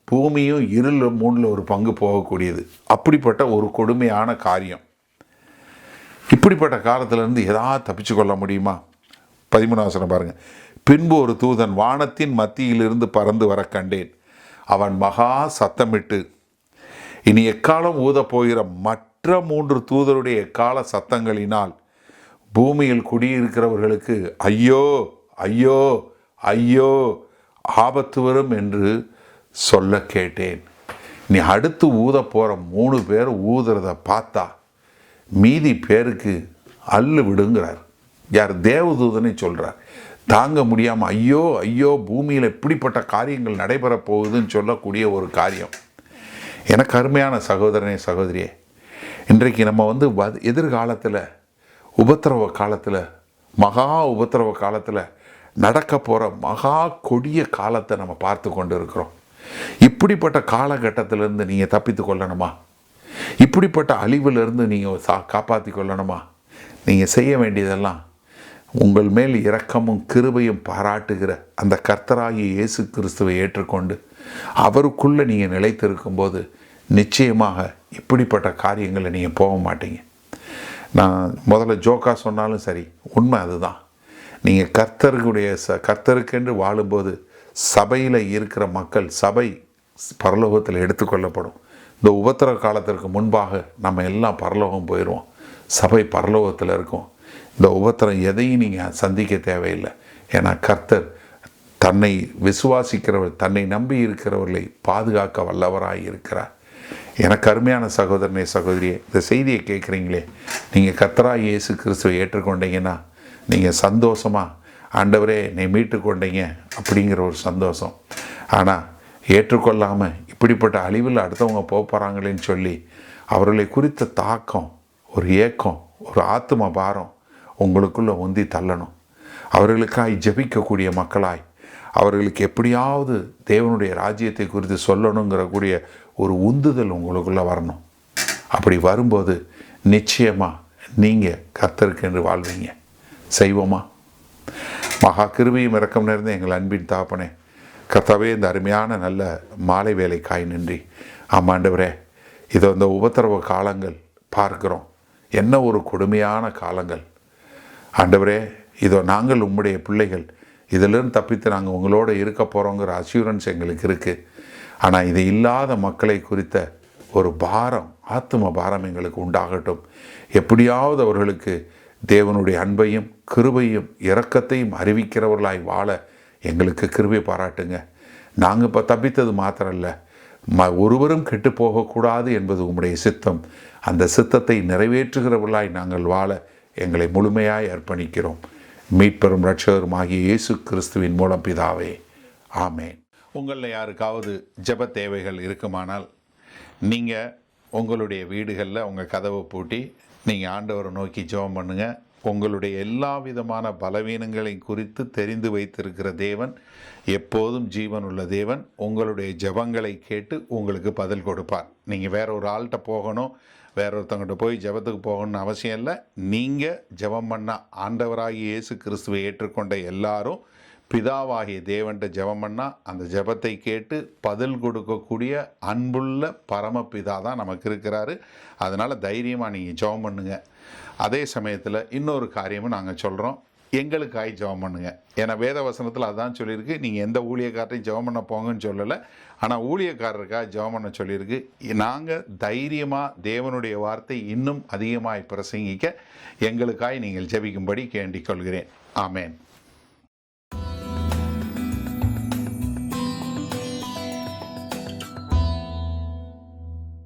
பூமியும் 1/3 போகக்கூடியது. அப்படிப்பட்ட ஒரு கொடுமையான காரியம். இப்படிப்பட்ட காலத்திலேருந்து ஏதாவது தப்பிச்சு கொள்ள முடியுமா? 13 பாருங்கள். பின்பு ஒரு தூதன் வானத்தின் மத்தியிலிருந்து பறந்து வர கண்டேன். அவன் மகா சத்தமிட்டு, இனி எக்காலம் ஊதப்போகிற மற்ற 3 தூதருடைய எக்கால சத்தங்களினால் பூமியில் குடியிருக்கிறவர்களுக்கு ஐயோ ஐயோ ஐயோ ஆபத்து வரும் என்று சொல்ல கேட்டேன். நீ அடுத்து ஊத போகிற 3 பேர் ஊதுறத பார்த்தா மீதி பேருக்கு அல்லு விடுங்கிறார். யார்? தேவதூதனை சொல்கிறார். தாங்க முடியாமல் ஐயோ ஐயோ பூமியில் இப்படிப்பட்ட காரியங்கள் நடைபெறப் போகுதுன்னு சொல்லக்கூடிய ஒரு காரியம். எனக்கு அருமையான சகோதரனே சகோதரியே, இன்றைக்கு நம்ம எதிர்காலத்தில் உபத்திரவ காலத்தில், மகா உபத்திரவ காலத்தில் நடக்க போகிற மகா கொடிய காலத்தை நம்ம பார்த்து கொண்டு இருக்கிறோம். இப்படிப்பட்ட காலகட்டத்திலேருந்து நீங்கள் தப்பித்து கொள்ளணுமா? இப்படிப்பட்ட அழிவிலிருந்து நீங்கள் காப்பாற்றி கொள்ளணுமா? நீங்கள் செய்ய வேண்டியதெல்லாம் உங்கள் மேல் இரக்கமும் கிருபையும் பாராட்டுகிற அந்த கர்த்தராகிய இயேசு கிறிஸ்துவை ஏற்றுக்கொண்டு அவருக்குள்ளே நீங்கள் நிலைத்திருக்கும்போது நிச்சயமாக இப்படிப்பட்ட காரியங்களை நீங்கள் போக மாட்டீங்க. நான் முதல்ல ஜோக்கா சொன்னாலும் சரி, உண்மை அதுதான். நீங்கள் கர்த்தருக்கென்று வாழும்போது சபையில் இருக்கிற மக்கள், சபை பரலோகத்தில் எடுத்துக்கொள்ளப்படும். இந்த உபத்திர காலத்திற்கு முன்பாக நம்ம எல்லாம் பரலோகம் போயிடுவோம். சபை பரலோகத்தில் இருக்கும். இந்த உபத்திரம் எதையும் நீங்கள் சந்திக்க தேவையில்லை. ஏன்னா கர்த்தர் தன்னை விசுவாசிக்கிறவர், தன்னை நம்பி இருக்கிறவர்களை பாதுகாக்க வல்லவராக இருக்கிறார். எனக்கு அருமையான சகோதரனே சகோதரியே, இந்த செய்தியை கேட்குறீங்களே, நீங்கள் கர்த்தராகிய இயேசு கிறிஸ்துவை ஏற்றுக்கொண்டீங்கன்னா நீங்கள் சந்தோஷமாக ஆண்டவரே என்னை மீட்டு கொண்டீங்க அப்படிங்கிற ஒரு சந்தோஷம். ஆனால் ஏற்றுக்கொள்ளாமல் இப்படிப்பட்ட அழிவில் அடுத்தவங்க போகிறாங்களேன்னு சொல்லி அவர்களை குறித்த தாக்கம், ஒரு ஏக்கம், ஒரு ஆத்தும பாரம் உங்களுக்குள்ளே உந்தி தள்ளணும். அவர்களுக்காய் ஜெபிக்கக்கூடிய மக்களாய், அவர்களுக்கு எப்படியாவது தேவனுடைய ராஜ்யத்தை குறித்து சொல்லணுங்கிற கூடிய ஒரு உந்துதல் உங்களுக்குள்ளே வரணும். அப்படி வரும்போது நிச்சயமாக நீங்கள் கர்த்தருக்கென்று வாழ்வீங்க. செய்வோமா? மகா கிருபையும் இரக்கம் நிறைந்த எங்கள் அன்பின் தாப்பனே, கர்த்தாவே, இந்த அருமையான நல்ல மாலை வேலைக்காய் நன்றி. ஆமாண்டவரே, இதோ இந்த உபத்திரவ காலங்கள் பார்க்குறோம். என்ன ஒரு கொடுமையான காலங்கள் ஆண்டவரே. இதோ நாங்கள் உம்முடைய பிள்ளைகள், இதிலிருந்து தப்பித்து நாங்கள் உங்களோட இருக்க போகிறோங்கிற அஷ்யூரன்ஸ் எங்களுக்கு இருக்குது. ஆனால் இது இல்லாத மக்களை குறித்த ஒரு பாரம், ஆத்தும பாரம் எங்களுக்கு உண்டாகட்டும். எப்படியாவது அவர்களுக்கு தேவனுடைய அன்பையும் கிருபையும் இரக்கத்தையும் அறிவிக்கிறவர்களாய் வாழ எங்களுக்கு கிருபை பாராட்டுங்க. நாங்கள் இப்போ தப்பித்தது மாத்திரம் இல்லை, ஒருவரும் கெட்டு போகக்கூடாது என்பது உம்முடைய சித்தம். அந்த சித்தத்தை நிறைவேற்றுகிறவர்களாய் நாங்கள் வாழ எங்களை முழுமையாய் அர்ப்பணிக்கிறோம். மீட்பெரும் இரட்சகருமாகிய இயேசு கிறிஸ்துவின் மூலம் பிதாவே, ஆமேன். உங்களில் யாருக்காவது ஜெப தேவைகள் இருக்குமானால் நீங்கள் உங்களுடைய வீடுகளில் உங்கள் கதவை பூட்டி நீங்கள் ஆண்டவரை நோக்கி ஜெபம் பண்ணுங்கள். உங்களுடைய எல்லா விதமான பலவீனங்களை குறித்து தெரிந்து வைத்திருக்கிற தேவன், எப்போதும் ஜீவனுள்ள தேவன், உங்களுடைய ஜெபங்களை கேட்டு உங்களுக்கு பதில் கொடுப்பார். நீங்கள் வேற ஒரு ஆள்கிட்ட போகணும், வேற ஒருத்தவங்கிட்ட போய் ஜெபத்துக்கு போகணும்னு அவசியம் இல்லை. நீங்கள் ஜெபம் பண்ண ஆண்டவராகிய இயேசு கிறிஸ்துவை ஏற்றுக்கொண்ட எல்லாரும் பிதாவாகிய தேவன்கிட்ட ஜெபம் பண்ணால் அந்த ஜெபத்தை கேட்டு பதில் கொடுக்கக்கூடிய அன்புள்ள பரமபிதா தான் நமக்கு இருக்கிறாரு. அதனால் தைரியமாக நீங்கள் ஜெபம் பண்ணுங்க. அதே சமயத்தில் இன்னொரு காரியமும் நாங்கள் சொல்கிறோம், எங்களுக்காய் ஜெபம் பண்ணுங்க. ஏன்னா வேத வசனத்தில் அதான் சொல்லியிருக்கு, நீங்கள் எந்த ஊழியக்காரரையும் ஜெபம் பண்ண போங்கன்னு சொல்லலை, ஆனால் ஊழியக்காரருக்காக ஜெபம் பண்ண சொல்லியிருக்கு. நாங்கள் தைரியமாக தேவனுடைய வார்த்தை இன்னும் அதிகமாய் பிரசங்கிக்க எங்களுக்காய் நீங்கள் ஜெபிக்கும்படி கேண்டிக் கொள்கிறேன். ஆமேன்.